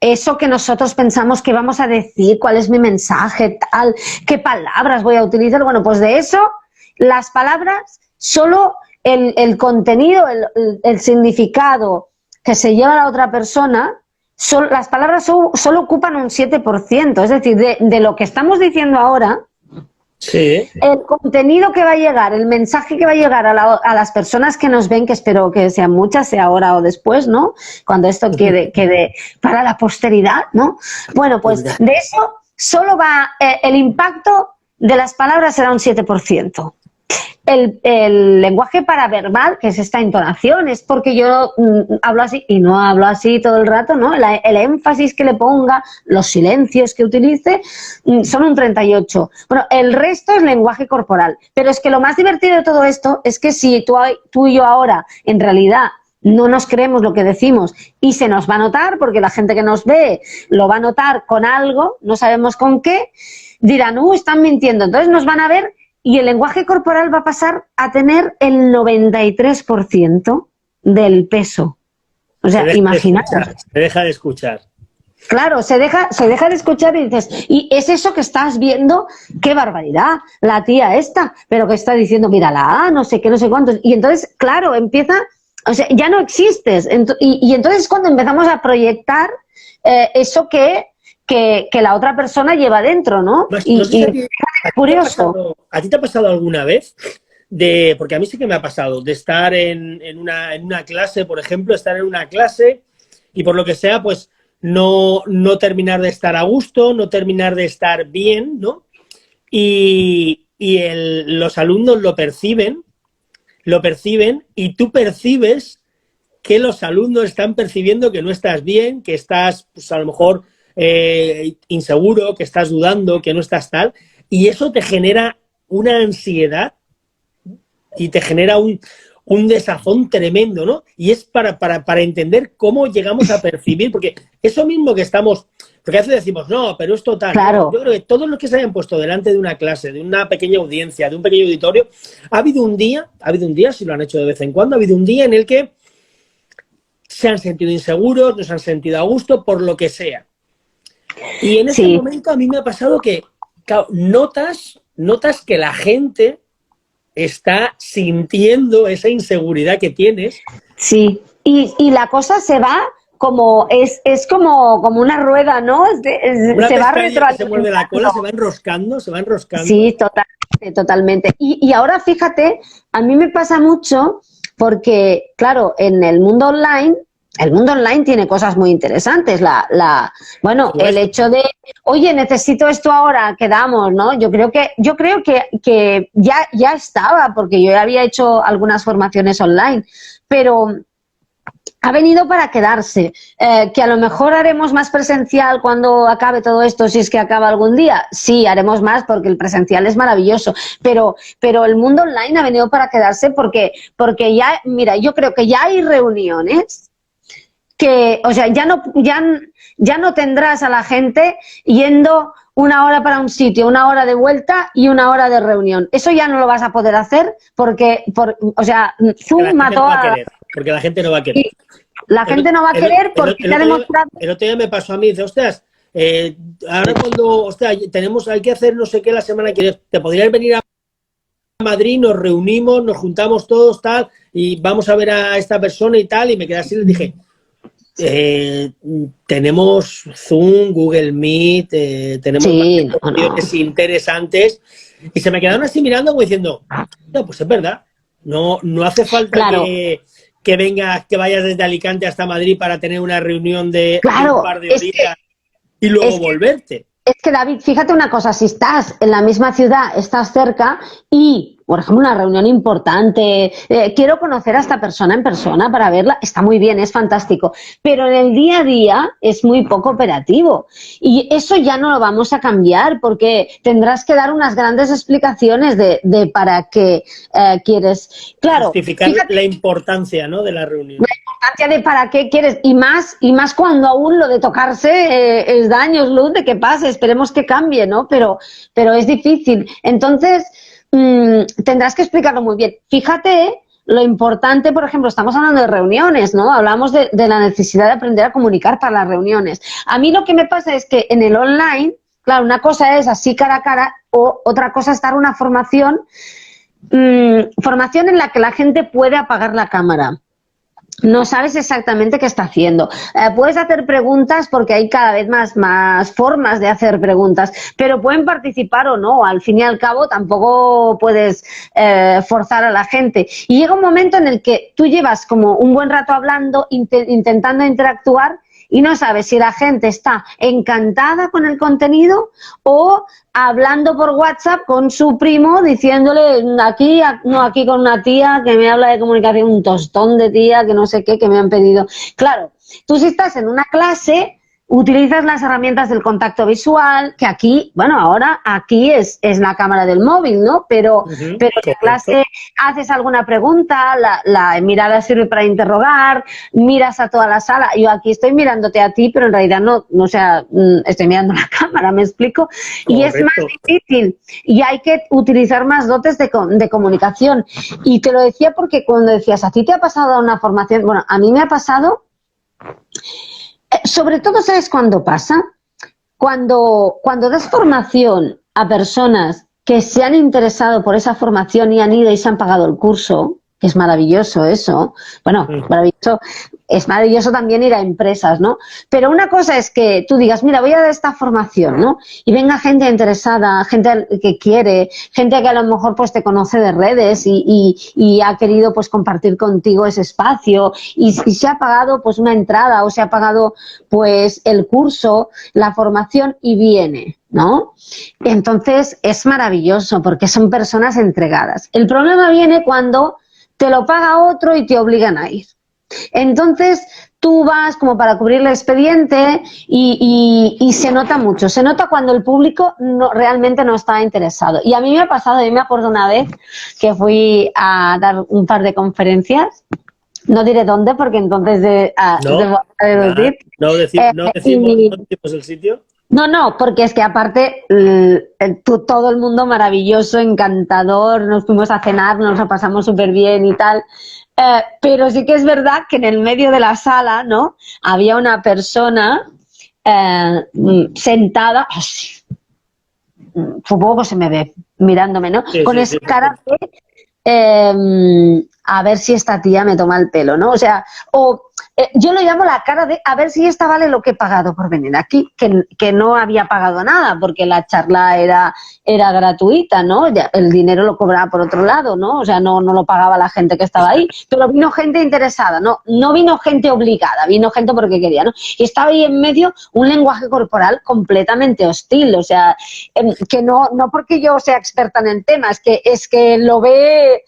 Speaker 2: eso que nosotros pensamos que vamos a decir, cuál es mi mensaje, tal, qué palabras voy a utilizar, bueno, pues de eso, las palabras, solo el contenido, el significado que se lleva a la otra persona, las palabras solo ocupan un 7%, es decir, de lo que estamos diciendo ahora. Sí. El contenido que va a llegar, el mensaje que va a llegar a las personas que nos ven, que espero que sean muchas, sea ahora o después, ¿no? Cuando esto quede para la posteridad, ¿no? Bueno, pues de eso solo va, el impacto de las palabras será un 7%. El lenguaje paraverbal, que es esta entonación, es porque yo hablo así y no hablo así todo el rato, ¿no? El énfasis que le ponga, los silencios que utilice, son un 38%. Bueno, el resto es lenguaje corporal. Pero es que lo más divertido de todo esto es que si tú y yo ahora, en realidad, no nos creemos lo que decimos y se nos va a notar, porque la gente que nos ve lo va a notar con algo, no sabemos con qué, dirán, están mintiendo. Entonces nos van a ver. Y el lenguaje corporal va a pasar a tener el 93% del peso. O sea, imaginaos.
Speaker 1: Se deja de escuchar.
Speaker 2: Claro, se deja de escuchar y dices, y es eso que estás viendo, qué barbaridad, la tía esta, pero que está diciendo, mírala, no sé qué, no sé cuántos. Y entonces, claro, empieza, o sea, ya no existes. Y entonces cuando empezamos a proyectar eso que que la otra persona lleva dentro, ¿no?
Speaker 1: No sé
Speaker 2: Y
Speaker 1: si
Speaker 2: curioso.
Speaker 1: ¿a ti te ha pasado alguna vez? Porque a mí sí que me ha pasado, de estar en una clase, por ejemplo, estar en una clase y por lo que sea, pues no terminar de estar a gusto, no terminar de estar bien, ¿no? Los alumnos lo perciben y tú percibes que los alumnos están percibiendo que no estás bien, que estás, pues a lo mejor, inseguro, que estás dudando, que no estás tal, y eso te genera una ansiedad y te genera un desazón tremendo, ¿no? Y es para entender cómo llegamos a percibir, porque eso mismo que estamos, porque a veces decimos, no, pero es total.
Speaker 2: Claro.
Speaker 1: Yo creo que todos los que se hayan puesto delante de una clase, de una pequeña audiencia, de un pequeño auditorio, ha habido un día, si lo han hecho de vez en cuando, ha habido un día en el que se han sentido inseguros, no se han sentido a gusto, por lo que sea. Y en ese momento a mí me ha pasado que, claro, notas que la gente está sintiendo esa inseguridad que tienes.
Speaker 2: Sí, y la cosa se va como, es como una rueda, ¿no?
Speaker 1: Se
Speaker 2: va retroalimentando.
Speaker 1: Se mueve la cola, se va enroscando.
Speaker 2: Sí, totalmente. Y ahora fíjate, a mí me pasa mucho porque, claro, en el mundo online tiene cosas muy interesantes. El hecho de, oye, necesito esto ahora, quedamos, ¿no? Yo creo que ya estaba, porque yo había hecho algunas formaciones online, pero ha venido para quedarse. Que a lo mejor haremos más presencial cuando acabe todo esto, si es que acaba algún día. Sí, haremos más porque el presencial es maravilloso, pero el mundo online ha venido para quedarse porque ya, mira, yo creo que ya hay reuniones que, o sea, ya no tendrás a la gente yendo una hora para un sitio, una hora de vuelta y una hora de reunión. Eso ya no lo vas a poder hacer porque Zoom mató a...
Speaker 1: Porque la gente no va a querer.
Speaker 2: La gente no va a querer porque se ha demostrado...
Speaker 1: El otro día me pasó a mí, dice, ostras, ahora hay que hacer no sé qué la semana que viene, te podrías venir a Madrid, nos reunimos, nos juntamos todos, tal, y vamos a ver a esta persona y tal, y me quedé así y le dije, tenemos Zoom, Google Meet, tenemos reuniones interesantes, y se me quedaron así mirando como diciendo, no, pues es verdad, no hace falta que vayas desde Alicante hasta Madrid para tener una reunión de un par de horitas y luego volverte.
Speaker 2: Es que, David, fíjate una cosa, si estás en la misma ciudad, estás cerca y, por ejemplo, una reunión importante, quiero conocer a esta persona en persona para verla, está muy bien, es fantástico, pero en el día a día es muy poco operativo y eso ya no lo vamos a cambiar porque tendrás que dar unas grandes explicaciones de para qué quieres. Claro,
Speaker 1: justificar la importancia, ¿no?, de la reunión.
Speaker 2: La importancia de para qué quieres y más cuando aún lo de tocarse es daño, es luz de que pase, esperemos que cambie, ¿no? Pero es difícil. Entonces, tendrás que explicarlo muy bien. Fíjate lo importante, por ejemplo, estamos hablando de reuniones, ¿no? Hablamos de la necesidad de aprender a comunicar para las reuniones. A mí lo que me pasa es que en el online, claro, una cosa es así cara a cara o otra cosa es dar una formación en la que la gente puede apagar la cámara. No sabes exactamente qué está haciendo. Puedes hacer preguntas porque hay cada vez más formas de hacer preguntas, pero pueden participar o no. Al fin y al cabo tampoco puedes forzar a la gente. Y llega un momento en el que tú llevas como un buen rato hablando, intentando interactuar y no sabes si la gente está encantada con el contenido o hablando por WhatsApp con su primo diciéndole aquí con una tía que me habla de comunicación, un tostón de tía que no sé qué, que me han pedido. Claro, tú si estás en una clase utilizas las herramientas del contacto visual, que aquí, bueno, ahora aquí es la cámara del móvil, ¿no? Pero en la clase haces alguna pregunta, la mirada sirve para interrogar, miras a toda la sala. Yo aquí estoy mirándote a ti, pero en realidad no, o sea, estoy mirando la cámara, ¿me explico? Correcto. Y es más difícil y hay que utilizar más dotes de comunicación. Y te lo decía porque cuando decías, ¿a ti te ha pasado una formación? Bueno, a mí me ha pasado... Sobre todo, ¿sabes cuándo pasa? Cuando das formación a personas que se han interesado por esa formación y han ido y se han pagado el curso, Es maravilloso eso. Bueno, maravilloso. Es maravilloso también ir a empresas, ¿no? Pero una cosa es que tú digas, mira, voy a dar esta formación, ¿no? Y venga gente interesada, gente que quiere, gente que a lo mejor pues te conoce de redes y ha querido pues compartir contigo ese espacio y se ha pagado pues una entrada o se ha pagado pues el curso, la formación y viene, ¿no? Entonces es maravilloso porque son personas entregadas. El problema viene cuando te lo paga otro y te obligan a ir. Entonces tú vas como para cubrir el expediente y se nota mucho. Se nota cuando el público realmente no está interesado. Y a mí me ha pasado, yo me acuerdo una vez que fui a dar un par de conferencias. No diré dónde porque entonces
Speaker 1: no decimos el sitio.
Speaker 2: No, porque es que aparte todo el mundo maravilloso, encantador, nos fuimos a cenar, nos lo pasamos súper bien y tal, pero sí que es verdad que en el medio de la sala, ¿no? Había una persona sentada, así, supongo que se me ve mirándome, ¿no?
Speaker 1: Sí,
Speaker 2: con
Speaker 1: sí,
Speaker 2: esa
Speaker 1: sí.
Speaker 2: cara de a ver si esta tía me toma el pelo, ¿no? O sea, yo lo llamo la cara de a ver si esta vale lo que he pagado por venir aquí, que no había pagado nada porque la charla era gratuita, ¿no? Ya, el dinero lo cobraba por otro lado, ¿no? O sea, no lo pagaba la gente que estaba ahí, pero vino gente interesada, no vino gente obligada, vino gente porque quería, ¿no? Y estaba ahí en medio un lenguaje corporal completamente hostil, o sea, que no porque yo sea experta en el tema, es que lo ve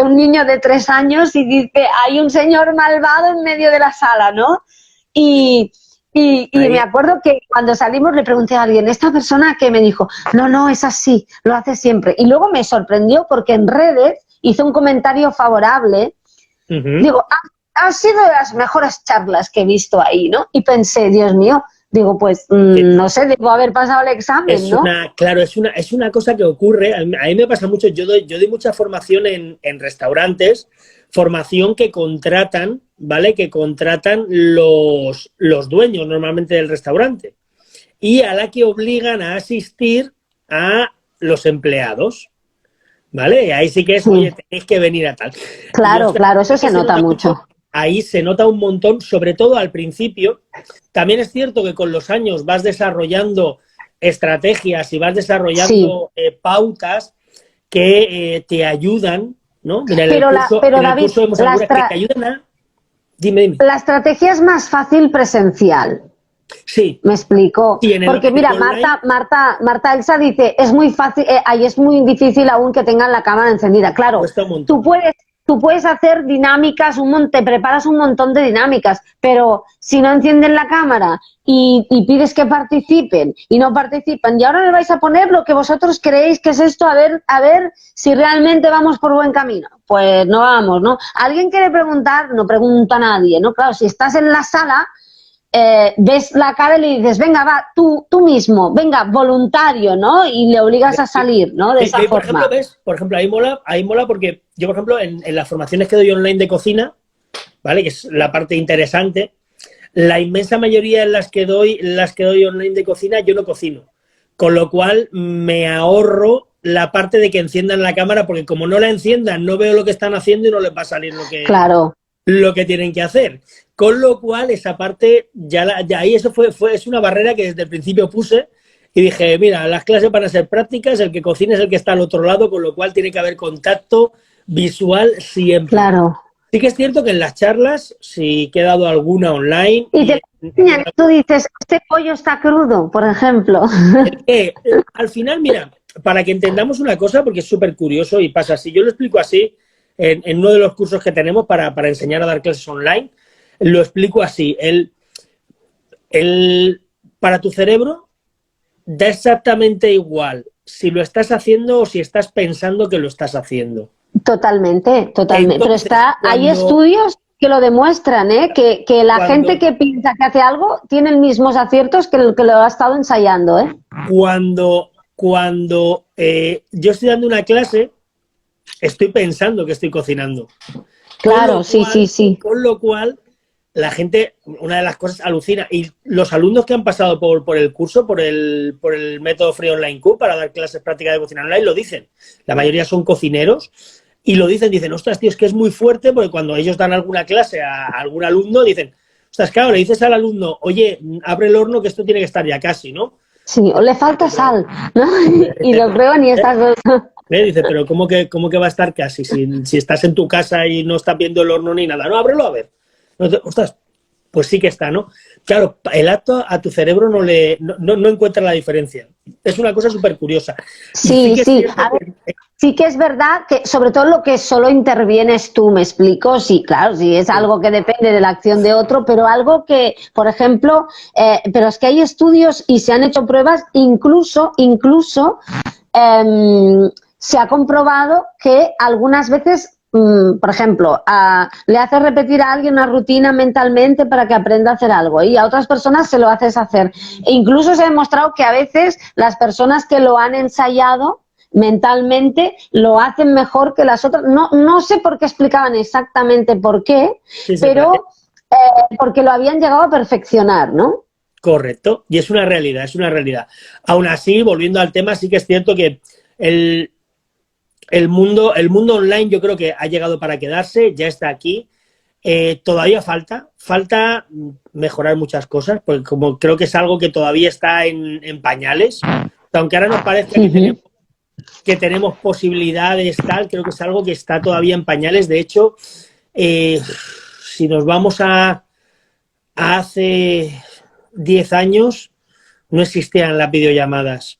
Speaker 2: un niño de 3 años y dice, hay un señor malvado en medio de la sala, ¿no? Y me acuerdo que cuando salimos le pregunté a alguien, esta persona que me dijo, no, es así, lo hace siempre. Y luego me sorprendió porque en redes hizo un comentario favorable. Digo, ha sido de las mejores charlas que he visto ahí, ¿no? Y pensé, Dios mío, digo, pues no sé, debo haber pasado el examen, ¿no?
Speaker 1: Claro, es una cosa que ocurre, a mí me pasa mucho, yo doy mucha formación en restaurantes, formación que contratan, ¿vale? Que contratan los dueños normalmente del restaurante y a la que obligan a asistir a los empleados, ¿vale? Ahí sí que es, oye, tenéis que venir a tal.
Speaker 2: Claro, eso se nota mucho.
Speaker 1: Ahí se nota un montón, sobre todo al principio. También es cierto que con los años vas desarrollando estrategias y vas desarrollando pautas que te ayudan, ¿no? Mira,
Speaker 2: pero David,
Speaker 1: que te ayudan a... Dime.
Speaker 2: La estrategia es más fácil presencial.
Speaker 1: Sí.
Speaker 2: Me explico.
Speaker 1: Sí,
Speaker 2: porque mira, Marta Elsa dice, es muy fácil, ahí es muy difícil aún que tengan la cámara encendida. Claro, tú puedes hacer dinámicas, te preparas un montón de dinámicas, pero si no encienden la cámara y pides que participen y no participan, y ahora le vais a poner lo que vosotros creéis que es esto, a ver si realmente vamos por buen camino. Pues no vamos, ¿no? ¿Alguien quiere preguntar? No pregunta a nadie, ¿no? Claro, si estás en la sala, ves la cara y le dices, venga, va, tú mismo, venga, voluntario, ¿no? Y le obligas a salir, ¿no? De esa forma.
Speaker 1: Por ejemplo, ahí mola porque yo, por ejemplo, en las formaciones que doy online de cocina, ¿vale? Que es la parte interesante, la inmensa mayoría en las que doy online de cocina, yo no cocino. Con lo cual me ahorro la parte de que enciendan la cámara, porque como no la enciendan, no veo lo que están haciendo y no les va a salir lo que tienen que hacer. Con lo cual, esa parte, ya ahí eso es una barrera que desde el principio puse y dije, mira, las clases van a ser prácticas, el que cocina es el que está al otro lado, con lo cual tiene que haber contacto visual siempre.
Speaker 2: Claro.
Speaker 1: Sí que es cierto que en las charlas, sí que he dado alguna online...
Speaker 2: Tú dices, este pollo está crudo, por ejemplo.
Speaker 1: Al final, mira, para que entendamos una cosa, porque es súper curioso y pasa así, yo lo explico así en uno de los cursos que tenemos para enseñar a dar clases online, lo explico así, para tu cerebro da exactamente igual si lo estás haciendo o si estás pensando que lo estás haciendo.
Speaker 2: Totalmente. Entonces, pero hay estudios que lo demuestran, que gente que piensa que hace algo tiene los mismos aciertos que el que lo ha estado ensayando,
Speaker 1: Cuando yo estoy dando una clase, estoy pensando que estoy cocinando.
Speaker 2: Claro, sí.
Speaker 1: Con lo cual, la gente, una de las cosas, alucina. Y los alumnos que han pasado por el curso, por el método Free Online Q para dar clases prácticas de cocina online, lo dicen. La mayoría son cocineros y lo dicen, ostras, tío, es que es muy fuerte, porque cuando ellos dan alguna clase a algún alumno, dicen, ostras, claro, le dices al alumno, oye, abre el horno que esto tiene que estar ya casi, ¿no?
Speaker 2: Sí, o le falta sal, ¿no? Y lo prueban y estas dos.
Speaker 1: Dice, pero ¿cómo que va a estar casi? Si estás en tu casa y no estás viendo el horno ni nada. No, ábrelo a ver. Ostras, pues sí que está, ¿no? Claro, el acto a tu cerebro no encuentra la diferencia. Es una cosa súper curiosa.
Speaker 2: Sí, sí. A ver, sí que es verdad que sobre todo lo que solo intervienes tú, ¿me explico? Sí, claro, sí, es algo que depende de la acción de otro, pero algo que, por ejemplo, pero es que hay estudios y se han hecho pruebas, incluso se ha comprobado que algunas veces, por ejemplo, le haces repetir a alguien una rutina mentalmente para que aprenda a hacer algo y a otras personas se lo haces hacer. E incluso se ha demostrado que a veces las personas que lo han ensayado mentalmente lo hacen mejor que las otras. No sé por qué explicaban exactamente por qué,
Speaker 1: Sí,
Speaker 2: pero porque lo habían llegado a perfeccionar, ¿no?
Speaker 1: Correcto, y es una realidad, es una realidad. Aún así, volviendo al tema, sí que es cierto que el mundo online yo creo que ha llegado para quedarse, ya está aquí. Todavía falta mejorar muchas cosas, porque como creo que es algo que todavía está en pañales, aunque ahora nos parezca que tenemos posibilidades, tal, creo que es algo que está todavía en pañales. De hecho, si nos vamos a hace 10 años, no existían las videollamadas.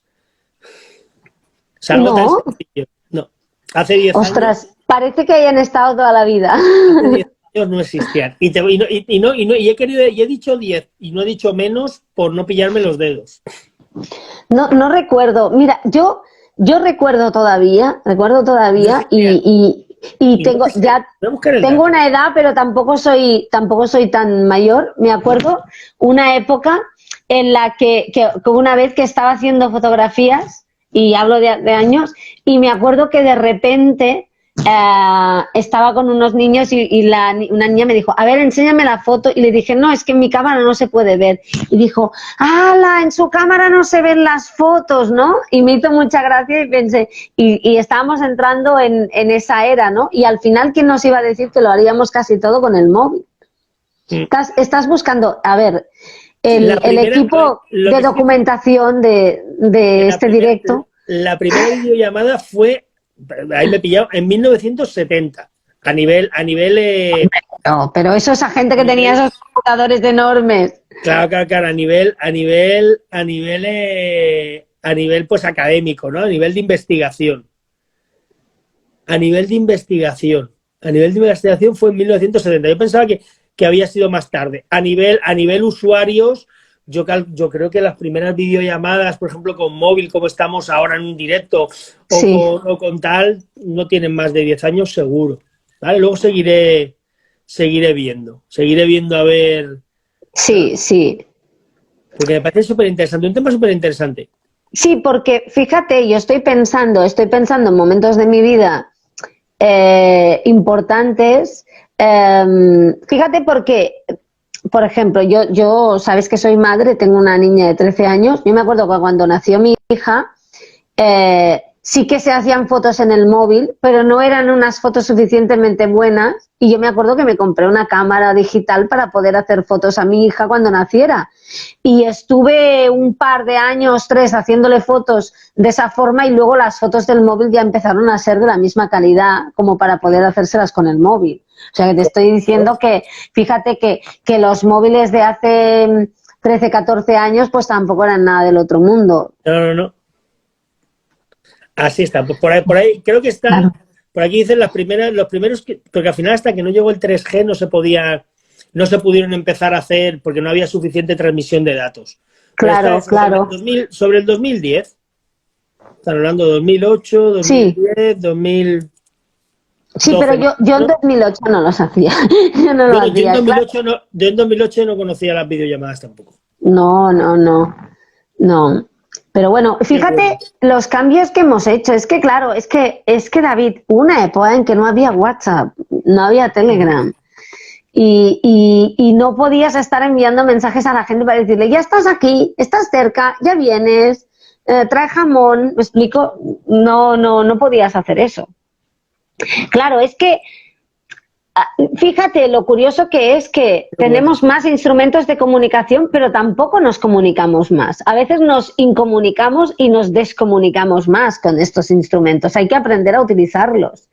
Speaker 1: Es algo tan sencillo. No, hace 10 años...
Speaker 2: Ostras, parece que hayan estado toda la vida.
Speaker 1: Hace 10 años no existían. Y he dicho 10 y no he dicho menos por no pillarme los dedos.
Speaker 2: No recuerdo. Mira, yo recuerdo todavía y tengo una edad, pero tampoco soy tan mayor. Me acuerdo una época en la que una vez que estaba haciendo fotografías, y hablo de años, y me acuerdo que de repente estaba con unos niños y una niña me dijo, a ver, enséñame la foto, y le dije, no, es que en mi cámara no se puede ver, y dijo, ¡hala! En su cámara no se ven las fotos, ¿no? Y me hizo mucha gracia y pensé, y estábamos entrando en esa era, ¿no? Y al final, ¿quién nos iba a decir que lo haríamos casi todo con el móvil? Estás buscando, a ver, el equipo de documentación de este directo.
Speaker 1: La primera videollamada fue, ahí me he pillado, en 1970, a nivel
Speaker 2: No, pero eso, esa gente que tenía esos computadores enormes.
Speaker 1: Claro, a nivel pues académico, ¿no? A nivel de investigación. A nivel de investigación fue en 1970. Yo pensaba que había sido más tarde. A nivel usuarios, yo creo que las primeras videollamadas, por ejemplo, con móvil, como estamos ahora en un directo, o con tal, no tienen más de 10 años seguro. ¿Vale? Luego seguiré viendo a ver.
Speaker 2: Sí.
Speaker 1: Porque me parece súper interesante, un tema súper interesante.
Speaker 2: Sí, porque fíjate, yo estoy pensando en momentos de mi vida importantes. Fíjate porque, por ejemplo, yo sabes que soy madre, tengo una niña de 13 años. Yo me acuerdo que cuando nació mi hija, sí que se hacían fotos en el móvil, pero no eran unas fotos suficientemente buenas, y yo me acuerdo que me compré una cámara digital para poder hacer fotos a mi hija cuando naciera, y estuve un par de años, 3, haciéndole fotos de esa forma, y luego las fotos del móvil ya empezaron a ser de la misma calidad como para poder hacérselas con el móvil. O sea, que te estoy diciendo que, fíjate que los móviles de hace 13, 14 años pues tampoco eran nada del otro mundo.
Speaker 1: No. Así está, pues por ahí creo que está, claro. Por aquí dicen los primeros, porque al final hasta que no llegó el 3G no se pudieron empezar a hacer porque no había suficiente transmisión de datos.
Speaker 2: Claro.
Speaker 1: Sobre el 2010, están hablando de 2008, 2010, 2000...
Speaker 2: Sí, pero yo en 2008 no los hacía. Yo
Speaker 1: en 2008 no conocía las videollamadas tampoco.
Speaker 2: No. Pero bueno, fíjate los cambios que hemos hecho. Es que claro, es que David, una época en que no había WhatsApp, no había Telegram, y no podías estar enviando mensajes a la gente para decirle, ya estás aquí, estás cerca, ya vienes, trae jamón, ¿me explico? No podías hacer eso. Claro, es que fíjate lo curioso que es que tenemos más instrumentos de comunicación, pero tampoco nos comunicamos más. A veces nos incomunicamos y nos descomunicamos más con estos instrumentos. Hay que aprender a utilizarlos.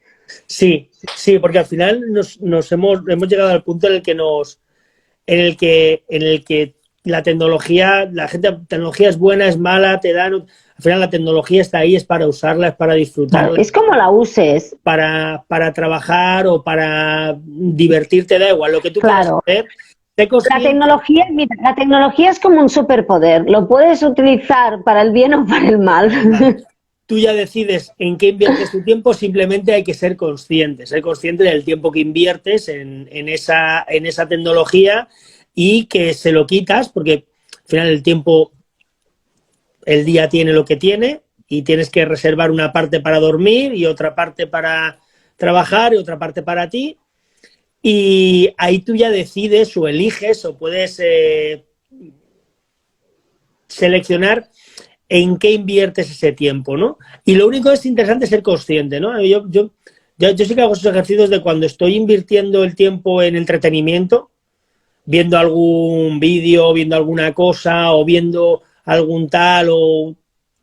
Speaker 1: Sí, sí, porque al final hemos llegado al punto en el que la tecnología es buena, es mala, al final la tecnología está ahí, es para usarla, es para disfrutarla.
Speaker 2: Es como la uses.
Speaker 1: Para trabajar o para divertirte, da igual, lo que tú
Speaker 2: Claro.
Speaker 1: quieras hacer.
Speaker 2: La tecnología es como un superpoder. Lo puedes utilizar para el bien o para el mal.
Speaker 1: Tú ya decides en qué inviertes tu tiempo, simplemente hay que ser consciente del tiempo que inviertes en esa tecnología y que se lo quitas, porque al final el día tiene lo que tiene y tienes que reservar una parte para dormir y otra parte para trabajar y otra parte para ti. Y ahí tú ya decides o eliges o puedes seleccionar en qué inviertes ese tiempo, ¿no? Y lo único que es interesante es ser consciente, ¿no? Yo sí que hago esos ejercicios de cuando estoy invirtiendo el tiempo en entretenimiento, viendo algún vídeo, viendo alguna cosa o viendo algún tal o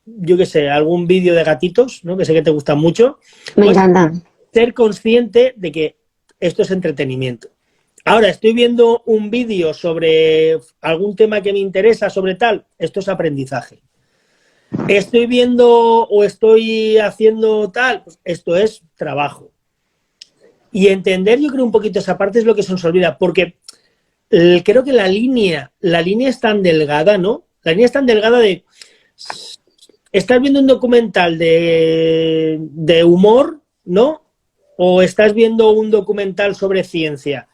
Speaker 1: yo qué sé, algún vídeo de gatitos, ¿no? Que sé que te gustan mucho.
Speaker 2: Me encanta.
Speaker 1: Ser consciente de que esto es entretenimiento. Ahora, estoy viendo un vídeo sobre algún tema que me interesa, sobre tal, esto es aprendizaje. Estoy viendo o estoy haciendo tal, pues esto es trabajo. Y entender, yo creo, un poquito esa parte es lo que se nos olvida, porque creo que la línea es tan delgada, ¿no? La línea es tan delgada de... Estás viendo un documental de humor, ¿no? O estás viendo un documental sobre ciencia.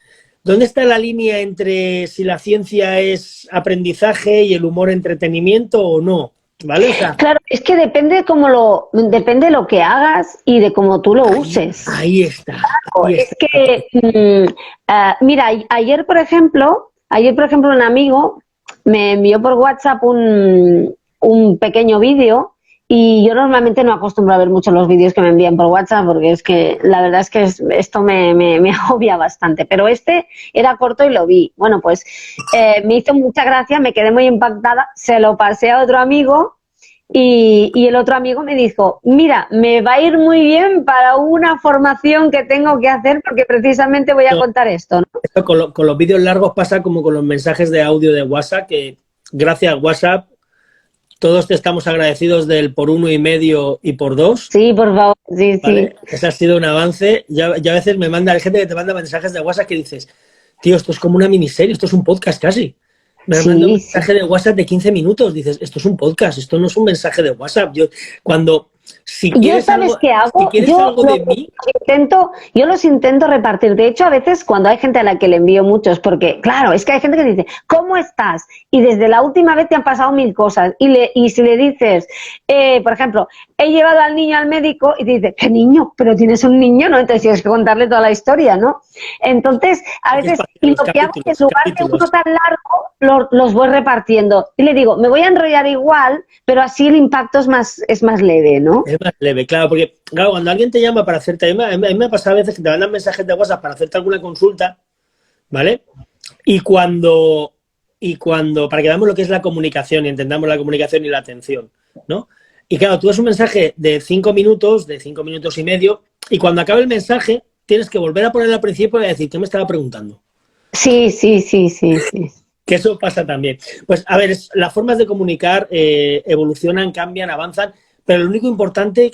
Speaker 1: ¿Dónde está la línea entre si la ciencia es aprendizaje y el humor entretenimiento o no? ¿Vale? O sea,
Speaker 2: claro, es que depende de lo que hagas y de cómo tú lo uses.
Speaker 1: Ahí está.
Speaker 2: Es que, mira, ayer, por ejemplo, un amigo me envió por WhatsApp un pequeño vídeo y yo normalmente no acostumbro a ver mucho los vídeos que me envían por WhatsApp porque es que la verdad es que esto me agobia bastante, pero este era corto y lo vi. Bueno, pues me hizo mucha gracia, me quedé muy impactada, se lo pasé a otro amigo y el otro amigo me dijo, mira, me va a ir muy bien para una formación que tengo que hacer porque precisamente voy a contar esto, ¿no?
Speaker 1: Esto con los vídeos largos pasa como con los mensajes de audio de WhatsApp, que gracias a WhatsApp todos te estamos agradecidos del por 1,5 y por 2.
Speaker 2: Sí, por favor, sí,
Speaker 1: ¿Vale?
Speaker 2: sí.
Speaker 1: Ese ha sido un avance. Ya a veces hay gente que te manda mensajes de WhatsApp que dices, tío, esto es como una miniserie, esto es un podcast casi. Me han mandado un mensaje de WhatsApp de 15 minutos, dices, esto es un podcast, esto no es un mensaje de WhatsApp. Si quieres algo de mí...
Speaker 2: Yo los intento repartir. De hecho, a veces cuando hay gente a la que le envío muchos, porque claro, es que hay gente que dice, ¿cómo estás? Y desde la última vez te han pasado 1000 cosas. Y si le dices, por ejemplo, he llevado al niño al médico y te dice, ¿qué niño? Pero tienes un niño, ¿no? Entonces tienes que contarle toda la historia, ¿no? Entonces, a veces, y lo que hago es, en lugar de uno tan largo, los voy repartiendo. Y le digo, me voy a enrollar igual, pero así el impacto es más leve, ¿no?
Speaker 1: Es más leve, claro, porque claro, cuando alguien te llama para hacerte... A mí me ha pasado a veces que te mandan mensajes de WhatsApp para hacerte alguna consulta, ¿vale? Y cuando para que veamos lo que es la comunicación y entendamos la comunicación y la atención, ¿no? Y claro, tú ves un mensaje de 5 minutos, de 5 minutos y medio, y cuando acabe el mensaje tienes que volver a ponerlo al principio y decir, ¿qué me estaba preguntando?
Speaker 2: Sí.
Speaker 1: Que eso pasa también. Pues, a ver, las formas de comunicar evolucionan, cambian, avanzan, pero lo único importante,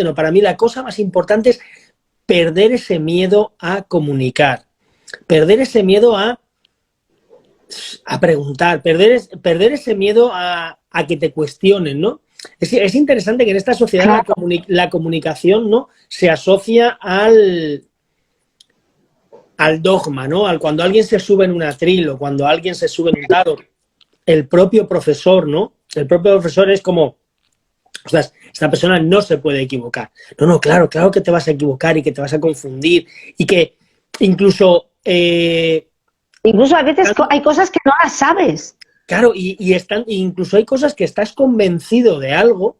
Speaker 1: no, para mí la cosa más importante es perder ese miedo a comunicar, perder ese miedo a preguntar, perder ese miedo a que te cuestionen, ¿no? Es interesante que en esta sociedad la comunicación, ¿no?, se asocia al dogma, ¿no? Cuando alguien se sube en un atril o cuando alguien se sube en un dado, el propio profesor, ¿no? El propio profesor es como, o sea, esta persona no se puede equivocar. No, claro que te vas a equivocar y que te vas a confundir y que incluso...
Speaker 2: Incluso a veces hay cosas que no las sabes.
Speaker 1: Claro, incluso hay cosas que estás convencido de algo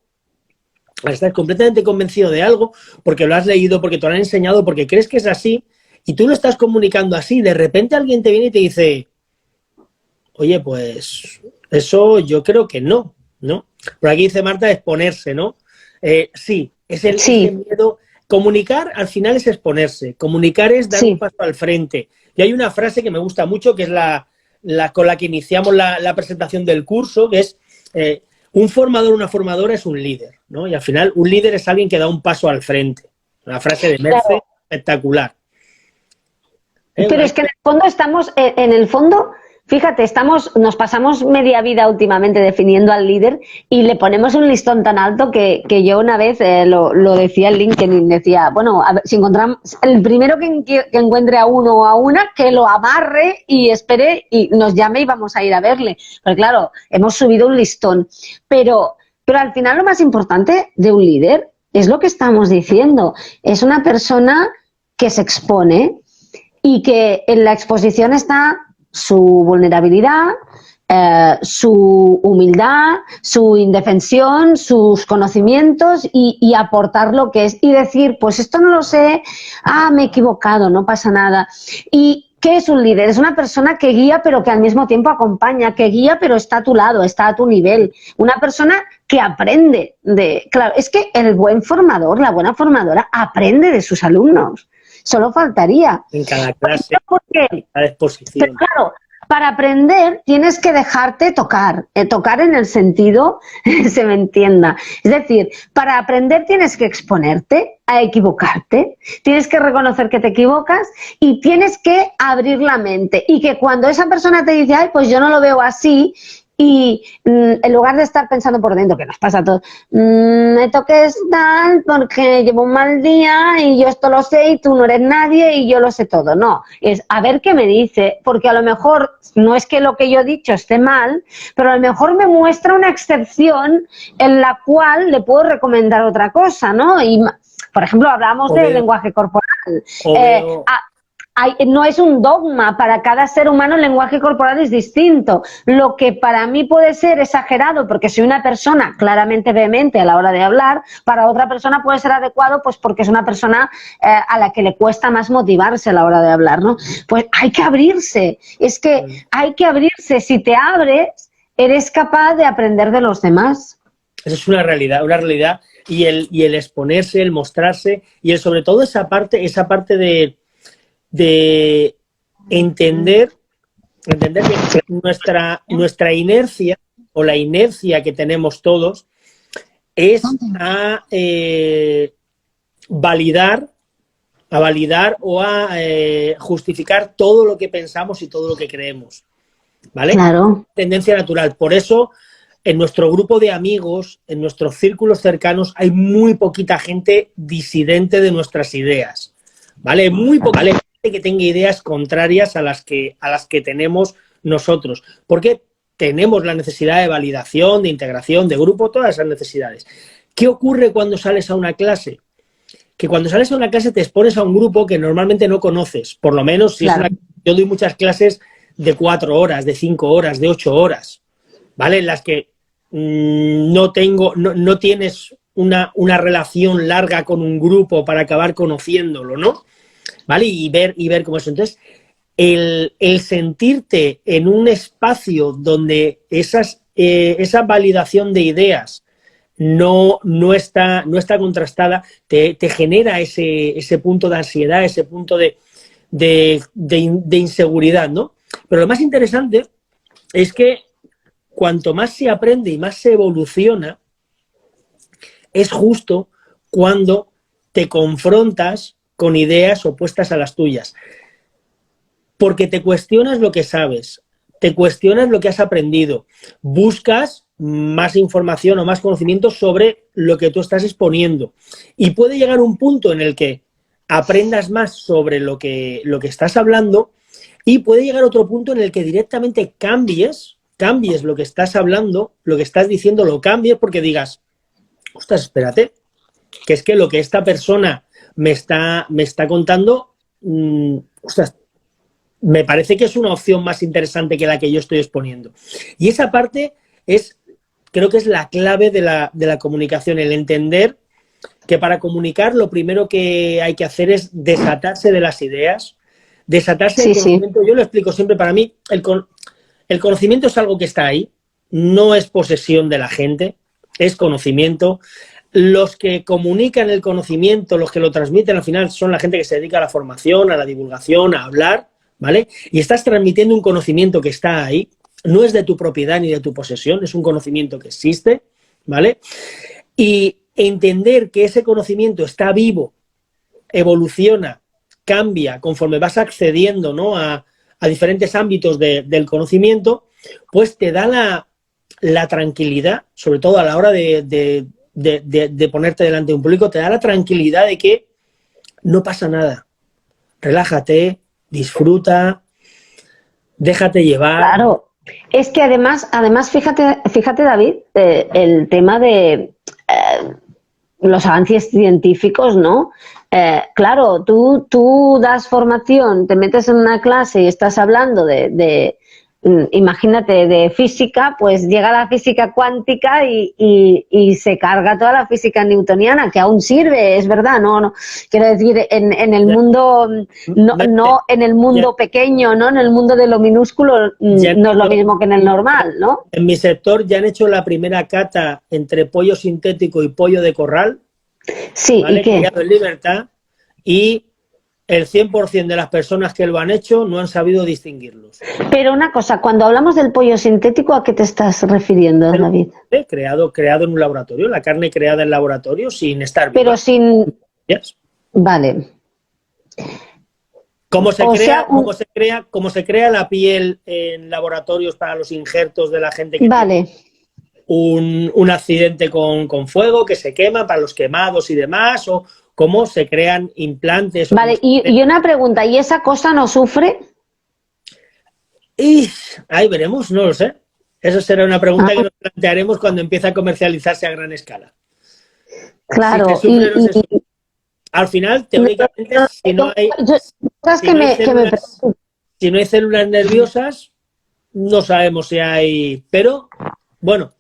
Speaker 1: Estás completamente convencido de algo porque lo has leído, porque te lo han enseñado, porque crees que es así y tú lo estás comunicando así. De repente alguien te viene y te dice, oye, pues eso yo creo que no, ¿no? Por aquí dice Marta, exponerse, ¿no? Sí, es ese miedo. Comunicar al final es exponerse. Comunicar es dar un paso al frente. Y hay una frase que me gusta mucho, que es la con la que iniciamos la presentación del curso, que es un formador, una formadora es un líder, ¿no? Y al final un líder es alguien que da un paso al frente. Una frase de Merce, espectacular.
Speaker 2: Pero es que en el fondo estamos, en el fondo, fíjate, nos pasamos media vida últimamente definiendo al líder y le ponemos un listón tan alto que yo una vez lo decía en LinkedIn, decía, bueno, a ver, si encontramos, el primero que encuentre a uno o a una, que lo amarre y espere y nos llame y vamos a ir a verle. Pero claro, hemos subido un listón. Pero al final lo más importante de un líder es lo que estamos diciendo. Es una persona que se expone, y que en la exposición está su vulnerabilidad, su humildad, su indefensión, sus conocimientos y aportar lo que es. Y decir, pues esto no lo sé, me he equivocado, no pasa nada. ¿Y qué es un líder? Es una persona que guía pero que al mismo tiempo acompaña, que guía pero está a tu lado, está a tu nivel. Una persona que aprende de... Claro, es que el buen formador, la buena formadora, aprende de sus alumnos. Solo faltaría.
Speaker 1: En cada clase, en cada exposición.
Speaker 2: Pero claro, para aprender tienes que dejarte tocar. Tocar en el sentido, se me entienda. Es decir, para aprender tienes que exponerte a equivocarte. Tienes que reconocer que te equivocas y tienes que abrir la mente. Y que cuando esa persona te dice, ay, pues yo no lo veo así, y en lugar de estar pensando por dentro, que nos pasa a todos, me toques tal porque llevo un mal día y yo esto lo sé y tú no eres nadie y yo lo sé todo. No, es a ver qué me dice, porque a lo mejor no es que lo que yo he dicho esté mal, pero a lo mejor me muestra una excepción en la cual le puedo recomendar otra cosa, ¿no? Y, por ejemplo, hablamos del lenguaje corporal. No es un dogma, para cada ser humano el lenguaje corporal es distinto. Lo que para mí puede ser exagerado porque soy una persona claramente vehemente a la hora de hablar, para otra persona puede ser adecuado pues porque es una persona a la que le cuesta más motivarse a la hora de hablar, ¿no? Pues hay que abrirse, es que hay que abrirse. Si te abres, eres capaz de aprender de los demás.
Speaker 1: Eso es una realidad y el exponerse, el mostrarse y sobre todo esa parte de entender que nuestra inercia o la inercia que tenemos todos es a validar o a justificar todo lo que pensamos y todo lo que creemos, ¿vale?
Speaker 2: Claro.
Speaker 1: Tendencia natural. Por eso, en nuestro grupo de amigos, en nuestros círculos cercanos, hay muy poquita gente disidente de nuestras ideas, ¿vale? Muy poca gente que tenga ideas contrarias a las que tenemos nosotros, porque tenemos la necesidad de validación, de integración, de grupo, todas esas necesidades. ¿Qué ocurre cuando sales a una clase? Que cuando sales a una clase te expones a un grupo que normalmente no conoces, por lo menos si claro. Yo doy muchas clases de 4 horas, de 5 horas, de 8 horas, ¿vale? En las que no tienes una relación larga con un grupo para acabar conociéndolo, ¿no? ¿Vale? Y ver cómo es. Entonces, el sentirte en un espacio donde esa validación de ideas no está contrastada, te genera ese punto de ansiedad, ese punto de inseguridad, ¿no? Pero lo más interesante es que cuanto más se aprende y más se evoluciona, es justo cuando te confrontas con ideas opuestas a las tuyas. Porque te cuestionas lo que sabes, te cuestionas lo que has aprendido, buscas más información o más conocimiento sobre lo que tú estás exponiendo. Y puede llegar un punto en el que aprendas más sobre lo que estás hablando y puede llegar otro punto en el que directamente cambies lo que estás hablando, lo que estás diciendo, lo cambies porque digas, ostras, espérate, que es que lo que esta persona me está contando, ostras, me parece que es una opción más interesante que la que yo estoy exponiendo. Y esa parte es creo que es la clave de la comunicación, el entender que para comunicar lo primero que hay que hacer es desatarse de las ideas, desatarse del conocimiento. Yo lo explico siempre, para mí el conocimiento es algo que está ahí, no es posesión de la gente, es conocimiento. Los que comunican el conocimiento, los que lo transmiten al final son la gente que se dedica a la formación, a la divulgación, a hablar, ¿vale? Y estás transmitiendo un conocimiento que está ahí, no es de tu propiedad ni de tu posesión, es un conocimiento que existe, ¿vale? Y entender que ese conocimiento está vivo, evoluciona, cambia conforme vas accediendo, ¿no?, a diferentes ámbitos del conocimiento, pues te da la tranquilidad, sobre todo a la hora de ponerte delante de un público, te da la tranquilidad de que no pasa nada. Relájate, disfruta, déjate llevar.
Speaker 2: Claro, es que además fíjate David, el tema de los avances científicos, ¿no? Claro, tú das formación, te metes en una clase y estás hablando imagínate, de física, pues llega la física cuántica y se carga toda la física newtoniana, que aún sirve, es verdad, no quiero decir, en el mundo, no en el mundo pequeño, ¿no? En el mundo de lo minúsculo no es lo mismo que en el normal, ¿no?
Speaker 1: En mi sector ya han hecho la primera cata entre pollo sintético y pollo de corral.
Speaker 2: Sí,
Speaker 1: ¿vale?
Speaker 2: ¿y qué?
Speaker 1: Criado en libertad, y el 100% de las personas que lo han hecho no han sabido distinguirlos.
Speaker 2: Pero una cosa, cuando hablamos del pollo sintético, ¿a qué te estás refiriendo, David?
Speaker 1: Creado en un laboratorio, la carne creada en laboratorio sin estar viva.
Speaker 2: Pero sin...
Speaker 1: Yes.
Speaker 2: Vale.
Speaker 1: ¿Cómo se crea la piel en laboratorios para los injertos de la gente que
Speaker 2: vale.
Speaker 1: tiene un accidente con fuego, que se quema para los quemados y demás, o cómo se crean implantes?
Speaker 2: Vale, y una pregunta, ¿y esa cosa no sufre?
Speaker 1: Y ahí veremos, no lo sé. Eso será una pregunta que nos plantearemos cuando empiece a comercializarse a gran escala.
Speaker 2: Claro,
Speaker 1: si sufre, no sé, al final, teóricamente, si no hay células nerviosas, no sabemos si hay... Pero, bueno,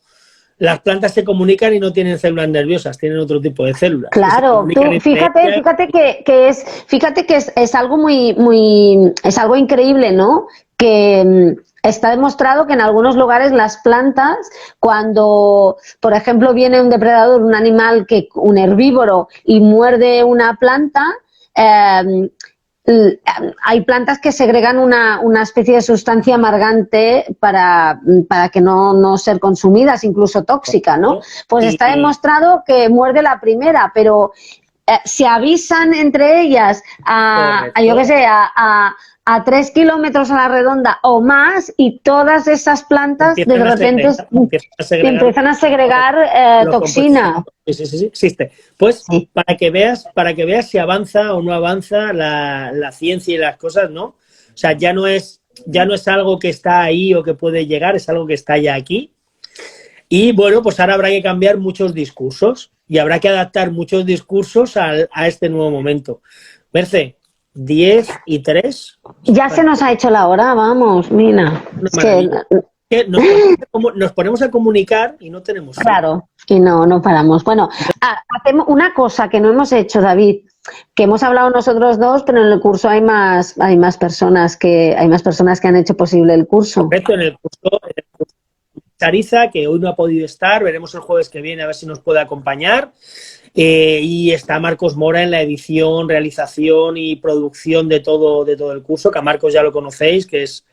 Speaker 1: las plantas se comunican y no tienen células nerviosas, tienen otro tipo de células.
Speaker 2: Claro, tú fíjate que es algo es algo increíble, ¿no? Que está demostrado que en algunos lugares las plantas, cuando, por ejemplo, viene un depredador, un animal, un herbívoro, y muerde una planta, hay plantas que segregan una especie de sustancia amargante para que no ser consumidas, incluso tóxica, ¿no? Pues está demostrado que muerde la primera, pero se avisan entre ellas yo qué sé, a 3 kilómetros a la redonda o más, y todas esas plantas de repente empiezan a segregar toxina.
Speaker 1: Sí, existe. Pues sí. para que veas si avanza o no avanza la ciencia y las cosas, ¿no? O sea, ya no es algo que está ahí o que puede llegar, es algo que está ya aquí. Y bueno, pues ahora habrá que cambiar muchos discursos y habrá que adaptar muchos discursos a este nuevo momento. Merce, 10 y 3.
Speaker 2: Ya se nos ha hecho la hora, vamos, Mina.
Speaker 1: Nos ponemos a comunicar y no tenemos...
Speaker 2: Claro, y no paramos. Bueno, hacemos una cosa que no hemos hecho, David, que hemos hablado nosotros dos, pero en el curso hay más personas que han hecho posible el curso.
Speaker 1: Correcto, en el curso Sarisa, que hoy no ha podido estar, veremos el jueves que viene a ver si nos puede acompañar. Y está Marcos Mora en la edición, realización y producción de todo el curso, que a Marcos ya lo conocéis, que es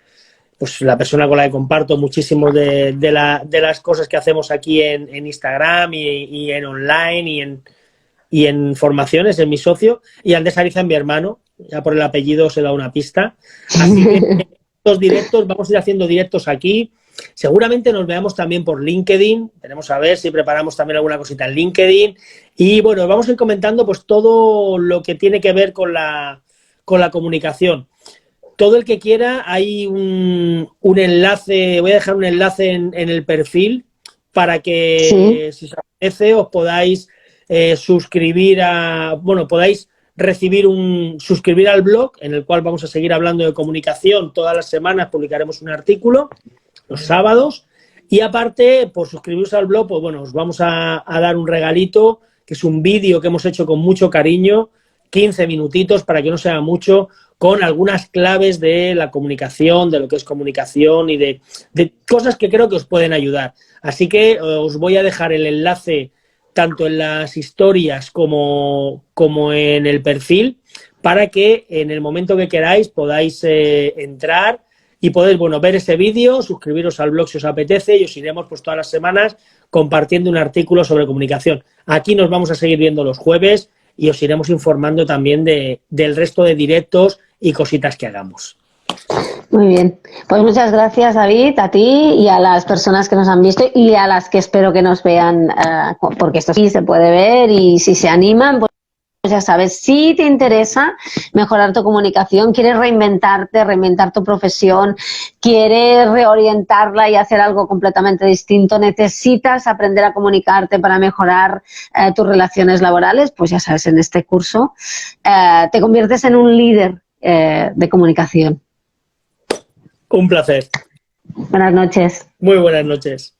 Speaker 1: pues la persona con la que comparto muchísimo de las cosas que hacemos aquí en Instagram y en online y en formaciones, en mi socio, y Andrés Ariza, mi hermano, ya por el apellido se da una pista. Así que estos directos, vamos a ir haciendo directos aquí. Seguramente nos veamos también por LinkedIn, tenemos a ver si preparamos también alguna cosita en LinkedIn, y bueno, vamos a ir comentando pues todo lo que tiene que ver con la comunicación. Todo el que quiera, hay un enlace, voy a dejar un enlace en el perfil para que si os apetece os podáis suscribir podáis suscribir al blog, en el cual vamos a seguir hablando de comunicación. Todas las semanas publicaremos un artículo, los sábados, Y aparte, por suscribiros al blog, pues bueno, os vamos a dar un regalito, que es un vídeo que hemos hecho con mucho cariño, 15 minutitos para que no sea mucho, con algunas claves de la comunicación, de lo que es comunicación y de cosas que creo que os pueden ayudar. Así que os voy a dejar el enlace tanto en las historias como en el perfil, para que en el momento que queráis podáis entrar y podéis, bueno, ver ese vídeo, suscribiros al blog si os apetece, y os iremos pues todas las semanas compartiendo un artículo sobre comunicación. Aquí nos vamos a seguir viendo los jueves y os iremos informando también del resto de directos y cositas que hagamos.
Speaker 2: Muy bien, pues muchas gracias, David, a ti y a las personas que nos han visto y a las que espero que nos vean, porque esto sí se puede ver, y si se animan, pues ya sabes, si te interesa mejorar tu comunicación, quieres reinventarte, reinventar tu profesión, quieres reorientarla y hacer algo completamente distinto, necesitas aprender a comunicarte para mejorar tus relaciones laborales, pues ya sabes, en este curso te conviertes en un líder de comunicación.
Speaker 1: Un placer.
Speaker 2: Buenas noches.
Speaker 1: Muy buenas noches.